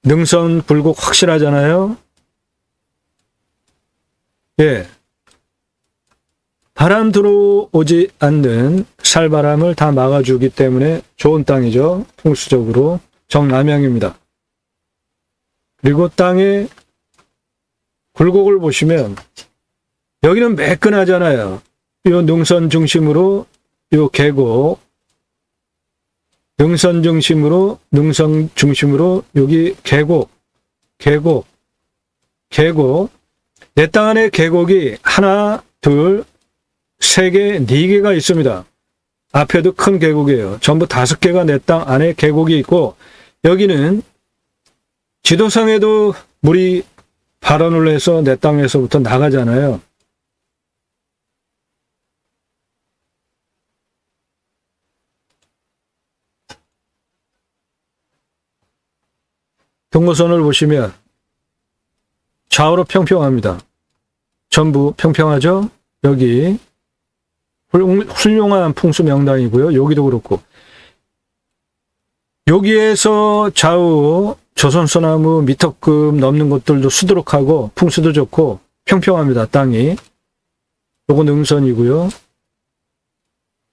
능선 굴곡 확실하잖아요. 예. 바람 들어오지 않는 살바람을 다 막아주기 때문에 좋은 땅이죠. 풍수적으로 정남향입니다. 그리고 땅의 굴곡을 보시면 여기는 매끈하잖아요. 이 능선 중심으로 이 계곡, 능선 중심으로 여기 계곡. 내 땅 안에 계곡이 하나, 둘, 세 개, 네 개가 있습니다. 앞에도 큰 계곡이에요. 전부 5개가 내 땅 안에 계곡이 있고 여기는 지도상에도 물이 발원을 해서 내 땅에서부터 나가잖아요. 동호선을 보시면 좌우로 평평합니다. 전부 평평하죠? 여기 훌륭한 풍수 명당이고요. 여기도 그렇고 여기에서 좌우 조선소나무 미터급 넘는 것들도 수두룩하고 풍수도 좋고 평평합니다. 땅이. 요거 능선이고요.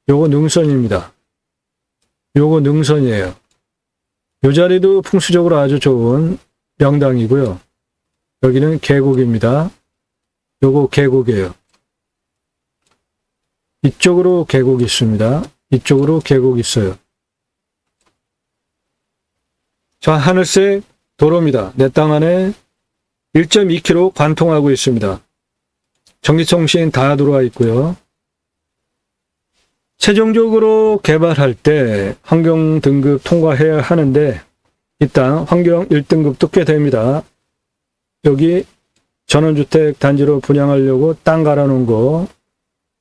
요거 능선입니다. 요거 능선이에요. 요 자리도 풍수적으로 아주 좋은 명당이고요. 여기는 계곡입니다. 요거 계곡이에요. 이쪽으로 계곡이 있습니다. 이쪽으로 계곡이 있어요. 저 하늘색 도로입니다. 내 땅 안에 1.2km 관통하고 있습니다. 전기통신 다 들어와 있고요. 최종적으로 개발할 때 환경 등급 통과해야 하는데 일단 환경 1등급도 꽤 됩니다. 여기 전원주택 단지로 분양하려고 땅 갈아놓은 거,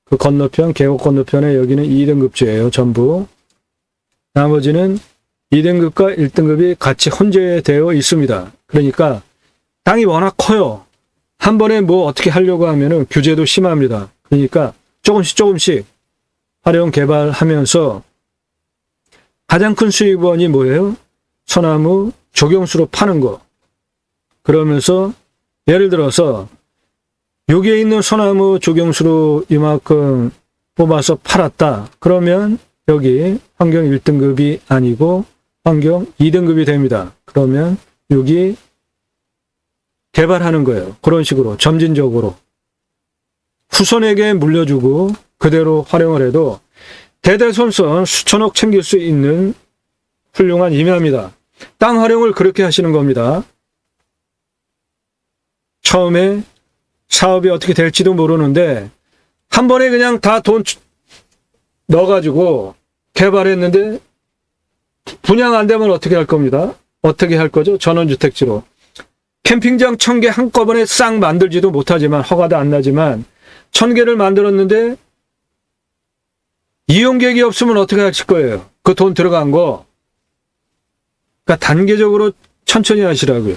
그 건너편, 계곡 건너편에 여기는 2등급지예요. 전부. 나머지는 2등급과 1등급이 같이 혼재되어 있습니다. 그러니까 땅이 워낙 커요. 한 번에 뭐 어떻게 하려고 하면은 규제도 심합니다. 그러니까 조금씩 활용 개발하면서 가장 큰 수입원이 뭐예요? 소나무 조경수로 파는 거. 그러면서 예를 들어서 여기에 있는 소나무 조경수로 이만큼 뽑아서 팔았다. 그러면 여기 환경 1등급이 아니고 환경 2등급이 됩니다. 그러면 여기 개발하는 거예요. 그런 식으로 점진적으로. 후손에게 물려주고 그대로 활용을 해도 대대손손 수천억 챙길 수 있는 훌륭한 임야입니다. 땅 활용을 그렇게 하시는 겁니다. 처음에 사업이 어떻게 될지도 모르는데 한 번에 그냥 다 돈 넣어가지고 개발했는데 분양 안 되면 어떻게 할 겁니다? 어떻게 할 거죠? 전원주택지로. 캠핑장 1000개 한꺼번에 싹 만들지도 못하지만, 허가도 안 나지만 1000개를 만들었는데 이용객이 없으면 어떻게 하실 거예요? 그 돈 들어간 거. 그러니까 단계적으로 천천히 하시라고요.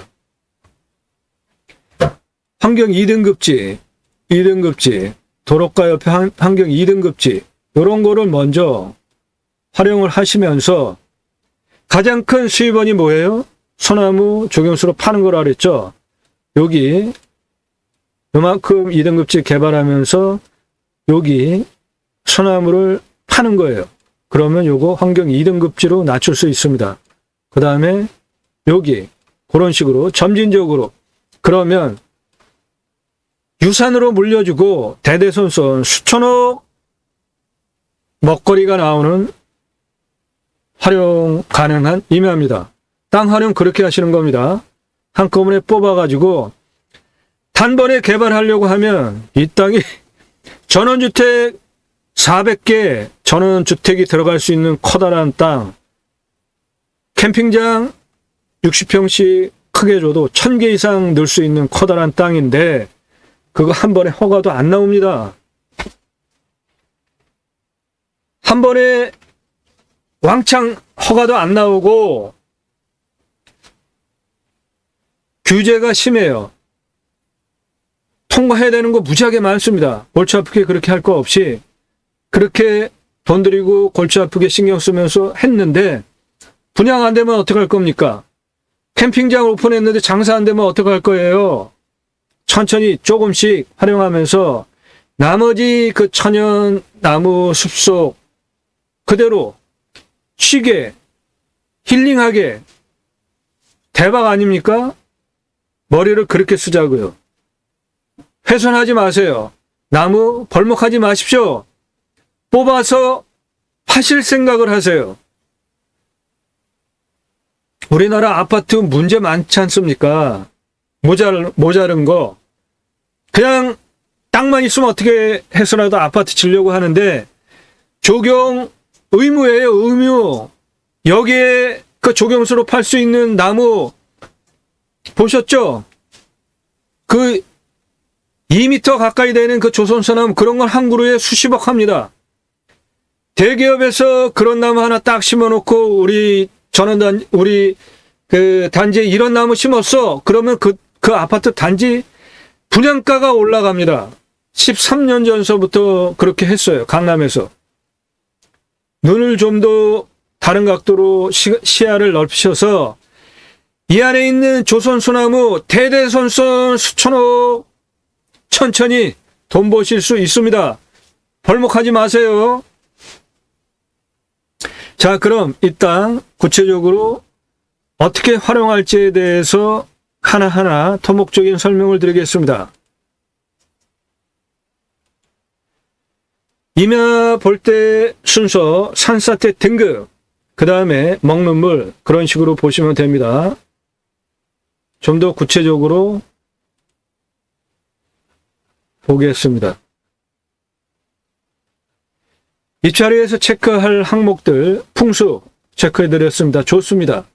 환경 2등급지, 도로가 옆에 환경 2등급지, 이런 거를 먼저 활용을 하시면서 가장 큰 수입원이 뭐예요? 소나무 조경수로 파는 거라 그랬죠. 여기 요만큼 2등급지 개발하면서 여기 소나무를 파는 거예요. 그러면 요거 환경 2등급지로 낮출 수 있습니다. 그 다음에 여기 그런 식으로 점진적으로, 그러면 유산으로 물려주고 대대손손 수천억 먹거리가 나오는 활용 가능한 임야입니다. 땅 활용 그렇게 하시는 겁니다. 한꺼번에 뽑아가지고 단번에 개발하려고 하면 이 땅이 전원주택 400개 전원주택이 들어갈 수 있는 커다란 땅, 캠핑장 60평씩 크게 줘도 1000개 이상 넣을 수 있는 커다란 땅인데 그거 한 번에 허가도 안 나옵니다. 한 번에 왕창 허가도 안 나오고 규제가 심해요. 통과해야 되는 거 무지하게 많습니다. 골치 아프게 그렇게 할 거 없이 그렇게 돈 들이고 골치 아프게 신경 쓰면서 했는데 분양 안 되면 어떡할 겁니까? 캠핑장 오픈했는데 장사 안 되면 어떡할 거예요? 천천히 조금씩 활용하면서 나머지 그 천연 나무 숲속 그대로 쉬게 힐링하게, 대박 아닙니까? 머리를 그렇게 쓰자고요. 훼손하지 마세요. 나무 벌목하지 마십시오. 뽑아서 파실 생각을 하세요. 우리나라 아파트 문제 많지 않습니까? 모자른 거. 그냥 땅만 있으면 어떻게 해서라도 아파트 지려고 하는데 조경 의무예요, 의무. 여기에 그 조경수로 팔 수 있는 나무 보셨죠? 그 2m 가까이 되는 그 조선소나무, 그런 건 한 그루에 수십억 합니다. 대기업에서 그런 나무 하나 딱 심어놓고 우리 그 단지에 이런 나무 심었어. 그러면 그 아파트 단지 분양가가 올라갑니다. 13년 전서부터 그렇게 했어요. 강남에서. 눈을 좀 더 다른 각도로 시야를 넓히셔서 이 안에 있는 조선소나무 대대손손 수천억 천천히 돈 버실 수 있습니다. 벌목하지 마세요. 자, 그럼 이 땅 구체적으로 어떻게 활용할지에 대해서 하나하나 토목적인 설명을 드리겠습니다. 임야 볼 때 순서, 산사태 등급, 그 다음에 먹는 물, 그런 식으로 보시면 됩니다. 좀 더 구체적으로 보겠습니다. 이 자리에서 체크할 항목들 풍수 체크해드렸습니다. 좋습니다.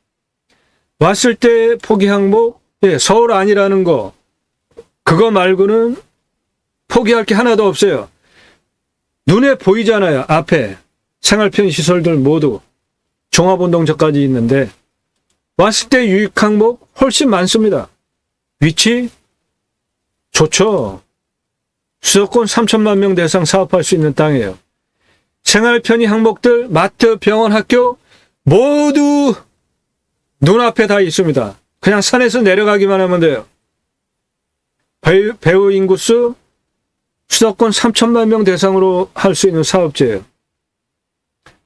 왔을 때 포기 항목, 서울 아니라는 거, 그거 말고는 포기할 게 하나도 없어요. 눈에 보이잖아요. 앞에 생활편 시설들 모두 종합운동장까지 있는데 왔을 때 유익 항목 훨씬 많습니다. 위치 좋죠. 수도권 3천만 명 대상 사업할 수 있는 땅이에요. 생활 편의 항목들, 마트, 병원, 학교 모두 눈앞에 다 있습니다. 그냥 산에서 내려가기만 하면 돼요. 배후 인구수 수도권 3천만 명 대상으로 할 수 있는 사업지예요.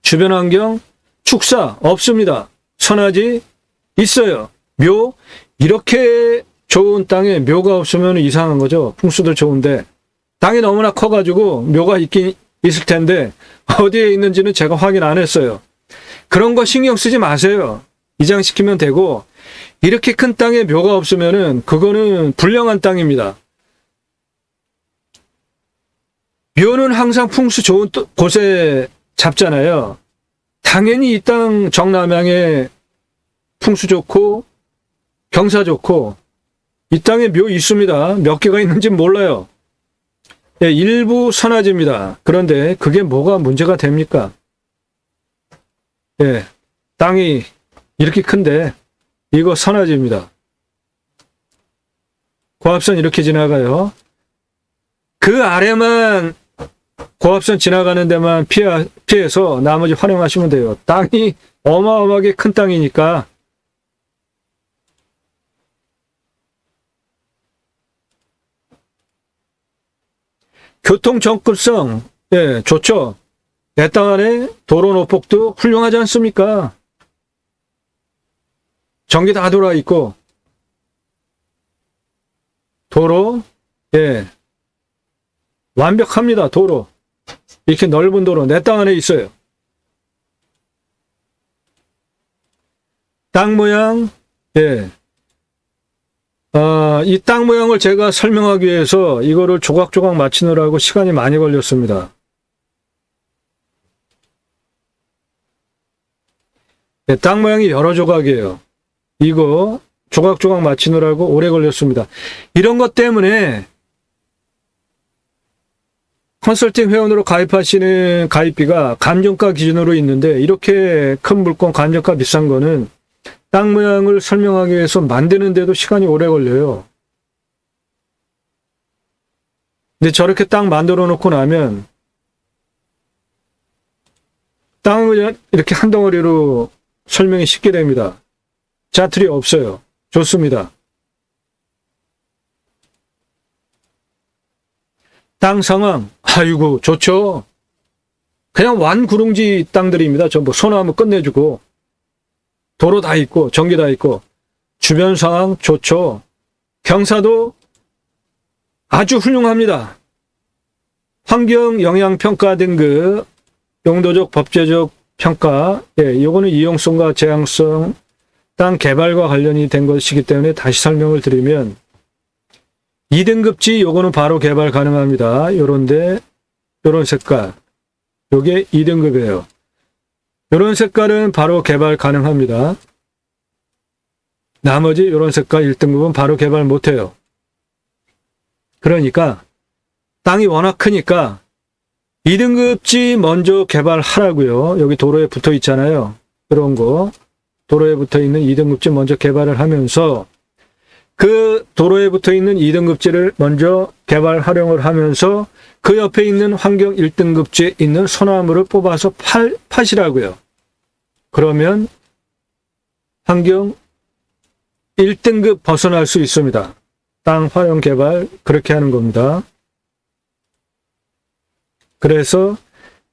주변 환경, 축사 없습니다. 선화지 있어요. 묘, 이렇게 좋은 땅에 묘가 없으면 이상한 거죠. 풍수도 좋은데 땅이 너무나 커가지고 묘가 있긴 있을 텐데 어디에 있는지는 제가 확인 안 했어요. 그런 거 신경 쓰지 마세요. 이장시키면 되고, 이렇게 큰 땅에 묘가 없으면은 그거는 불량한 땅입니다. 묘는 항상 풍수 좋은 곳에 잡잖아요. 당연히 이 땅 정남향에 풍수 좋고 경사 좋고 이 땅에 묘 있습니다. 몇 개가 있는지 몰라요. 예, 일부 선화지입니다. 그런데 그게 뭐가 문제가 됩니까? 예, 땅이 이렇게 큰데 이거 선화지입니다. 고압선 이렇게 지나가요. 그 아래만 고압선 지나가는 데만 피해서 나머지 활용하시면 돼요. 땅이 어마어마하게 큰 땅이니까. 교통 접근성, 예, 좋죠. 내 땅 안에 도로 노폭도 훌륭하지 않습니까? 전기 다 돌아 있고, 도로, 예, 완벽합니다. 도로. 이렇게 넓은 도로 내 땅 안에 있어요. 땅 모양, 예. 이 땅 모양을 제가 설명하기 위해서 이거를 조각조각 맞추느라고 시간이 많이 걸렸습니다. 예, 땅 모양이 여러 조각이에요. 이거 조각조각 맞추느라고 오래 걸렸습니다. 이런 것 때문에 컨설팅 회원으로 가입하시는 가입비가 감정가 기준으로 있는데 이렇게 큰 물건 감정가 비싼 거는 땅 모양을 설명하기 위해서 만드는데도 시간이 오래 걸려요. 근데 저렇게 딱 만들어 놓고 나면 땅을 이렇게 한 덩어리로 설명이 쉽게 됩니다. 자투리 없어요. 좋습니다. 땅 상황, 아이고 좋죠. 그냥 완구릉지 땅들입니다. 전부 소나무 끝내주고 도로 다 있고 전기 다 있고 주변 상황 좋죠. 경사도 아주 훌륭합니다. 환경영향평가 등급, 용도적 법제적 평가, 예, 이거는 이용성과 제한성, 땅 개발과 관련이 된 것이기 때문에 다시 설명을 드리면 2등급지 요거는 바로 개발 가능합니다. 요런데 요런 색깔, 요게 2등급이에요. 요런 색깔은 바로 개발 가능합니다. 나머지 요런 색깔 1등급은 바로 개발 못해요. 그러니까 땅이 워낙 크니까 2등급지 먼저 개발하라고요. 여기 도로에 붙어 있잖아요. 그런 거 도로에 붙어 있는 2등급지 먼저 개발을 하면서 그 도로에 붙어 있는 2등급지를 먼저 개발 활용을 하면서 그 옆에 있는 환경 1등급지에 있는 소나무를 뽑아서 파시라고요. 그러면 환경 1등급 벗어날 수 있습니다. 땅 활용 개발 그렇게 하는 겁니다. 그래서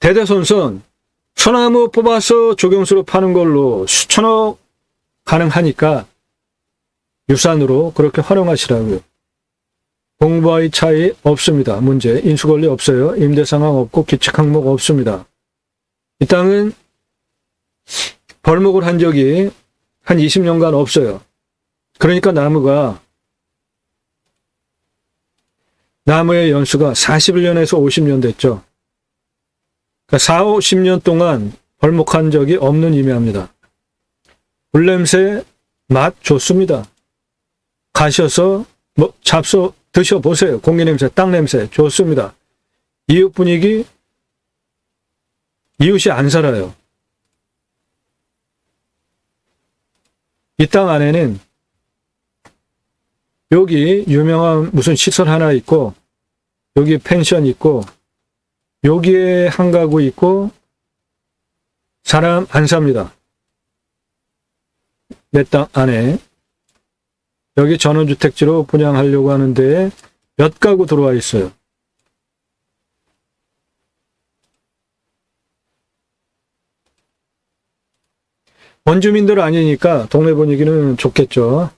대대손손 소나무 뽑아서 조경수로 파는 걸로 수천억 가능하니까 유산으로 그렇게 활용하시라고요. 공부와의 차이 없습니다. 문제, 인수권리 없어요. 임대상황 없고 기칙항목 없습니다. 이 땅은 벌목을 한 적이 한 20년간 없어요. 그러니까 나무의 연수가 41년에서 50년 됐죠. 그러니까 4, 50년 동안 벌목한 적이 없는 의미합니다. 물냄새 맛 좋습니다. 가셔서 잡숴 드셔보세요. 공기냄새, 땅냄새 좋습니다. 이웃 분위기, 이웃이 안 살아요. 이 땅 안에는 여기 유명한 무슨 시설 하나 있고 여기 펜션 있고 여기에 한 가구 있고 사람 안 삽니다. 내 땅 안에 여기 전원주택지로 분양하려고 하는데 몇 가구 들어와 있어요. 원주민들 아니니까 동네 분위기는 좋겠죠.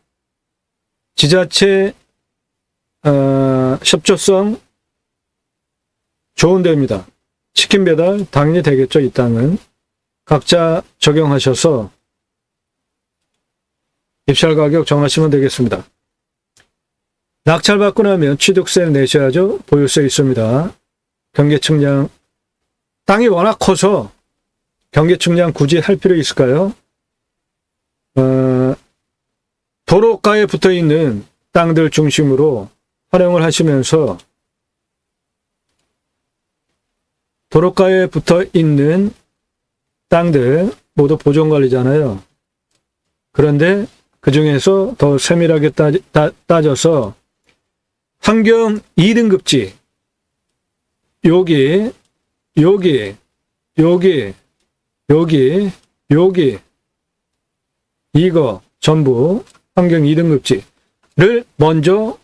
지자체 협조성 좋은 데입니다. 치킨 배달 당연히 되겠죠. 이 땅은 각자 적용하셔서 입찰 가격 정하시면 되겠습니다. 낙찰 받고 나면 취득세 내셔야죠. 보유세 있습니다. 경계측량, 땅이 워낙 커서 경계측량 굳이 할 필요 있을까요? 도로가에 붙어 있는 땅들 중심으로 활용을 하시면서 도로가에 붙어 있는 땅들 모두 보존관리잖아요. 그런데 그 중에서 더 세밀하게 따져서 환경 2등급지, 여기, 이거 전부 환경 2등급지를 먼저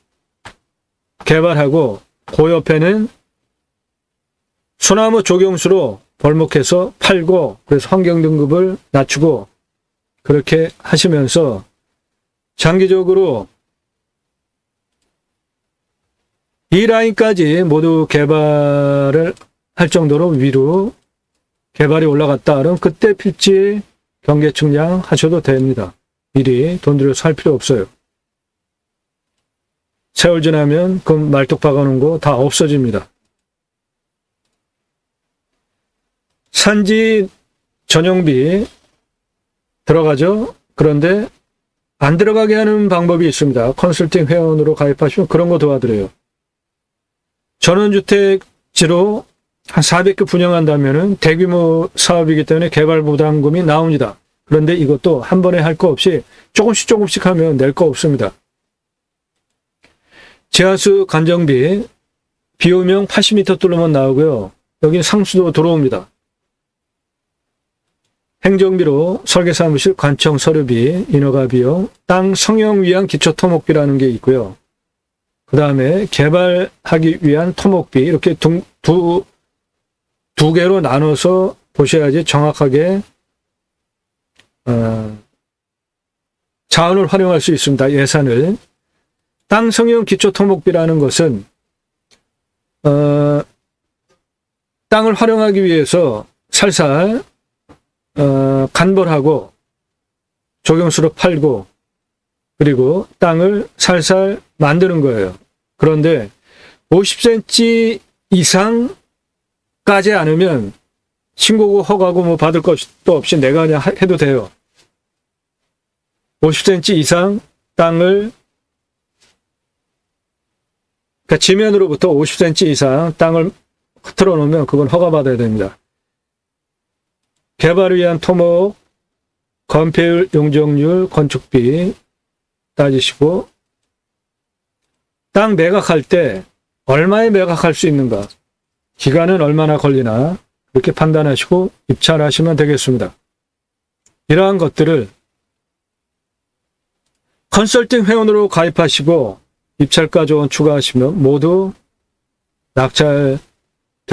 개발하고 그 옆에는 소나무 조경수로 벌목해서 팔고 그래서 환경 등급을 낮추고 그렇게 하시면서 장기적으로 이 라인까지 모두 개발을 할 정도로 위로 개발이 올라갔다. 그럼 그때 필지 경계 측량 하셔도 됩니다. 미리 돈 들여서 할 필요 없어요. 세월 지나면 그 말뚝 박아놓은 거 다 없어집니다. 산지 전용비 들어가죠. 그런데 안 들어가게 하는 방법이 있습니다. 컨설팅 회원으로 가입하시면 그런 거 도와드려요. 전원주택지로 한 400개 분양한다면은 대규모 사업이기 때문에 개발 부담금이 나옵니다. 그런데 이것도 한 번에 할 거 없이 조금씩 하면 낼 거 없습니다. 지하수 관정비 비용명 80m 뚫으면 나오고요. 여기는 상수도 들어옵니다. 행정비로 설계사무실 관청 서류비, 인허가 비용, 땅 성형 위한 기초 토목비라는 게 있고요. 그 다음에 개발하기 위한 토목비 이렇게 두 개로 나눠서 보셔야지 정확하게 자원을 활용할 수 있습니다. 예산을. 땅 성형 기초 토목비라는 것은 땅을 활용하기 위해서 살살 간벌하고 조경수로 팔고 그리고 땅을 살살 만드는 거예요. 그런데 50cm 이상까지 않으면 신고고 허가고 뭐 받을 것도 없이 내가 그냥 해도 돼요. 50cm 이상 땅을 그러니까 지면으로부터 50cm 이상 땅을 틀어 놓으면 그건 허가받아야 됩니다. 개발을 위한 토목, 건폐율, 용적률, 건축비 따지시고 땅 매각할 때 얼마에 매각할 수 있는가, 기간은 얼마나 걸리나 그렇게 판단하시고 입찰하시면 되겠습니다. 이러한 것들을 컨설팅 회원으로 가입하시고 입찰가 조언 추가하시면 모두 낙찰될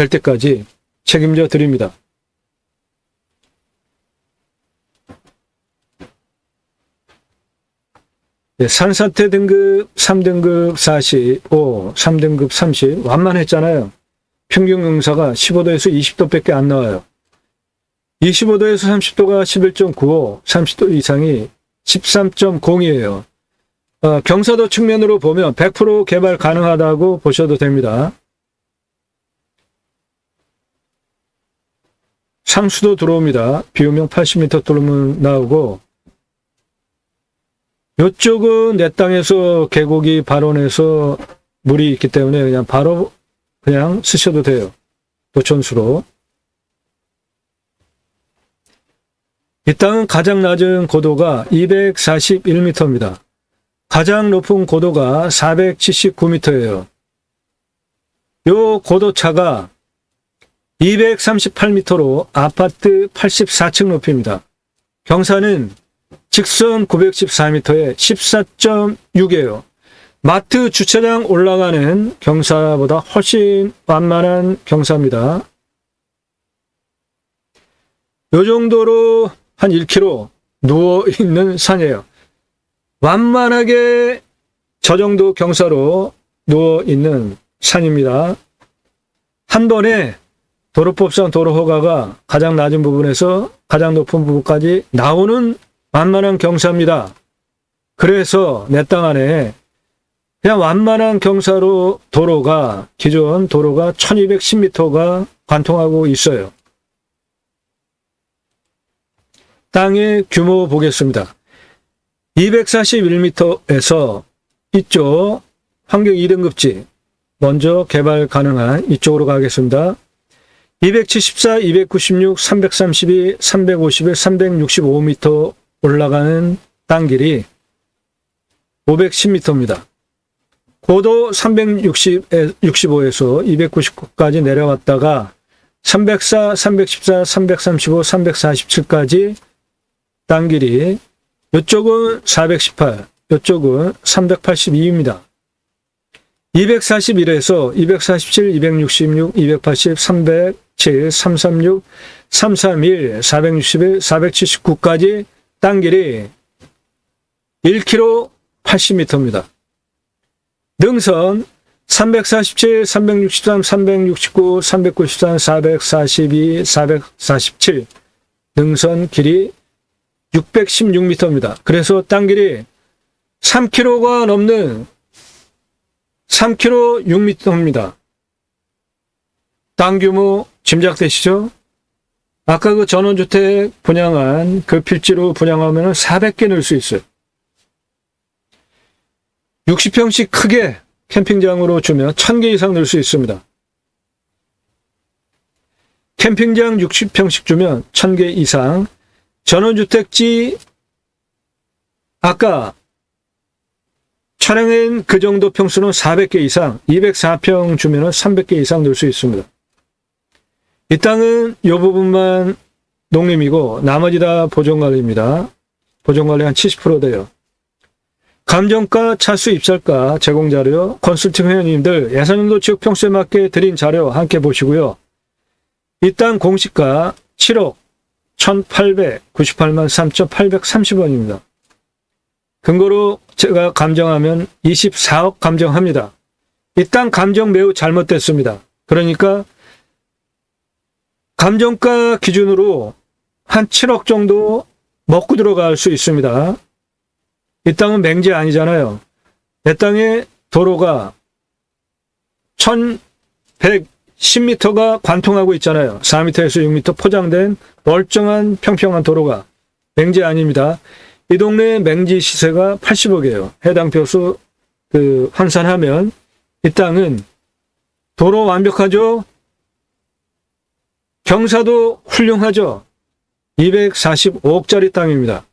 때까지 책임져 드립니다. 산사태 등급 3등급 45, 3등급 30 완만했잖아요. 평균 경사가 15도에서 20도밖에 안 나와요. 25도에서 30도가 11.95, 30도 이상이 13.0이에요. 경사도 측면으로 보면 100% 개발 가능하다고 보셔도 됩니다. 상수도 들어옵니다. 비용명 80m 뚫으면 나오고 이쪽은 내 땅에서 계곡이 발원해서 물이 있기 때문에 그냥 바로 그냥 쓰셔도 돼요. 도천수로. 이 땅은 가장 낮은 고도가 241m입니다. 가장 높은 고도가 479m예요. 요 고도차가 238m로 아파트 84층 높이입니다. 경사는 직선 914m에 14.6이에요. 마트 주차장 올라가는 경사보다 훨씬 완만한 경사입니다. 요 정도로 한 1km 누워있는 산이에요. 완만하게 저 정도 경사로 누워있는 산입니다. 한 번에 도로법상 도로허가가 가장 낮은 부분에서 가장 높은 부분까지 나오는 완만한 경사입니다. 그래서 내 땅 안에 그냥 완만한 경사로 도로가, 기존 도로가 1210m가 관통하고 있어요. 땅의 규모 보겠습니다. 241m에서 이쪽 환경 2등급지 먼저 개발 가능한 이쪽으로 가겠습니다. 274, 296, 332, 351, 365m 올라가는 땅 길이 510m입니다. 고도 365에서 299까지 내려갔다가 304, 314, 335, 347까지 땅 길이, 이쪽은 418, 이쪽은 382입니다. 241에서 247, 266, 280, 307, 336, 331, 461, 479까지 땅 길이 1km 80m입니다. 능선 347, 363, 369, 393, 442, 447 능선 길이 616m입니다. 그래서 땅 길이 3km가 넘는 3km 6m입니다. 땅 규모 짐작되시죠? 아까 그 전원주택 분양한 그 필지로 분양하면 400개 넣을 수 있어요. 60평씩 크게 캠핑장으로 주면 1000개 이상 넣을 수 있습니다. 캠핑장 60평씩 주면 1000개 이상, 전원주택지 아까 촬영한 그 정도 평수는 400개 이상, 204평 주면 300개 이상 넣을 수 있습니다. 이 땅은 이 부분만 농림이고 나머지 다 보존관리입니다. 보존관리 한 70% 돼요. 감정가, 차수, 입찰가, 제공자료, 컨설팅 회원님들 예산연도 지역 평수에 맞게 드린 자료 함께 보시고요. 이 땅 공시가 7억 1,898만 3,830원입니다. 근거로 제가 감정하면 24억 감정합니다. 이 땅 감정 매우 잘못됐습니다. 그러니까 감정가 기준으로 한 7억 정도 먹고 들어갈 수 있습니다. 이 땅은 맹지 아니잖아요. 내 땅에 도로가 1110m가 관통하고 있잖아요. 4m에서 6m 포장된 멀쩡한 평평한 도로가 맹지 아닙니다. 이 동네 맹지 시세가 80억이에요. 해당 표수 환산하면 이 땅은 도로 완벽하죠? 경사도 훌륭하죠? 245억짜리 땅입니다.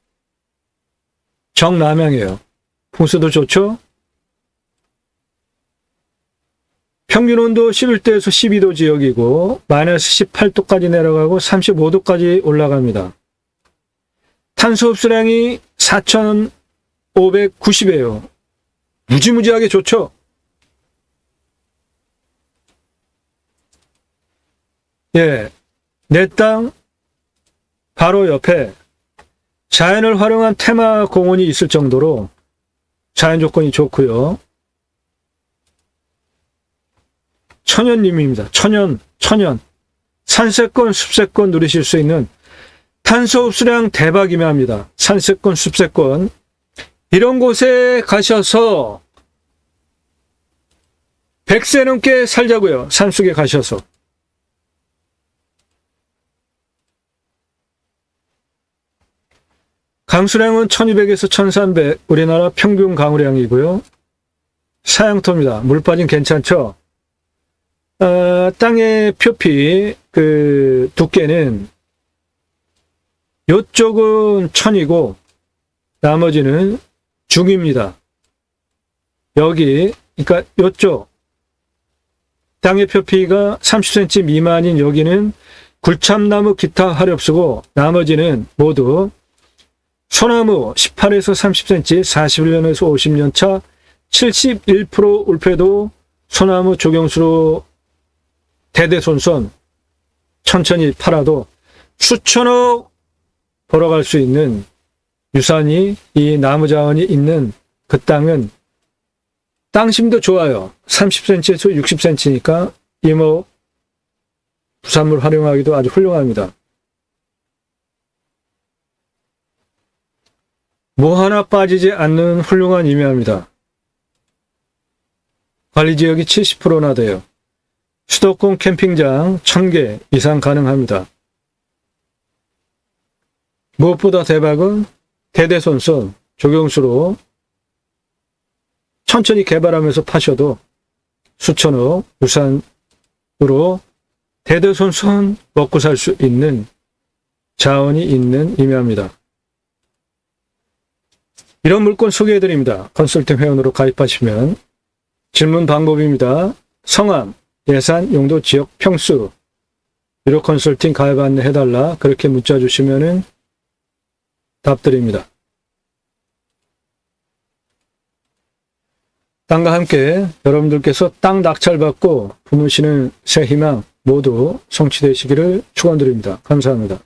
정남향이에요. 풍수도 좋죠? 평균 온도 11도에서 12도 지역이고 마이너스 18도까지 내려가고 35도까지 올라갑니다. 탄소 흡수량이 4,590이에요. 무지무지하게 좋죠? 예, 내 땅 바로 옆에 자연을 활용한 테마 공원이 있을 정도로 자연 조건이 좋고요. 천연림입니다. 천연. 산세권, 숲세권 누리실 수 있는 탄소 흡수량 대박이면 합니다. 산세권, 숲세권. 이런 곳에 가셔서 100세 넘게 살자고요. 산속에 가셔서. 강수량은 1200에서 1300, 우리나라 평균 강우량이고요. 사양토입니다. 물 빠진 괜찮죠? 땅의 표피, 두께는 요쪽은 1000이고 나머지는 중입니다. 여기, 그러니까 요쪽 땅의 표피가 30cm 미만인 여기는 굴참나무 기타 화렵수고 나머지는 모두 소나무 18에서 30cm, 41년에서 50년 차 71% 울패도 소나무 조경수로 대대손손 천천히 팔아도 수천억 벌어갈 수 있는 유산이, 이 나무 자원이 있는 그 땅은 땅심도 좋아요. 30cm에서 60cm니까 이모 부산물 활용하기도 아주 훌륭합니다. 뭐 하나 빠지지 않는 훌륭한 임야입니다. 관리지역이 70%나 돼요. 수도권 캠핑장 1000개 이상 가능합니다. 무엇보다 대박은 대대손손 조경수로 천천히 개발하면서 파셔도 수천억 유산으로 대대손손 먹고 살 수 있는 자원이 있는 임야입니다. 이런 물건 소개해드립니다. 컨설팅 회원으로 가입하시면 질문 방법입니다. 성함, 예산, 용도, 지역, 평수, 유료 컨설팅 가입 안내해달라 그렇게 문자 주시면 답드립니다. 땅과 함께 여러분들께서 땅 낙찰받고 품으시는 새 희망 모두 성취되시기를 축원드립니다. 감사합니다.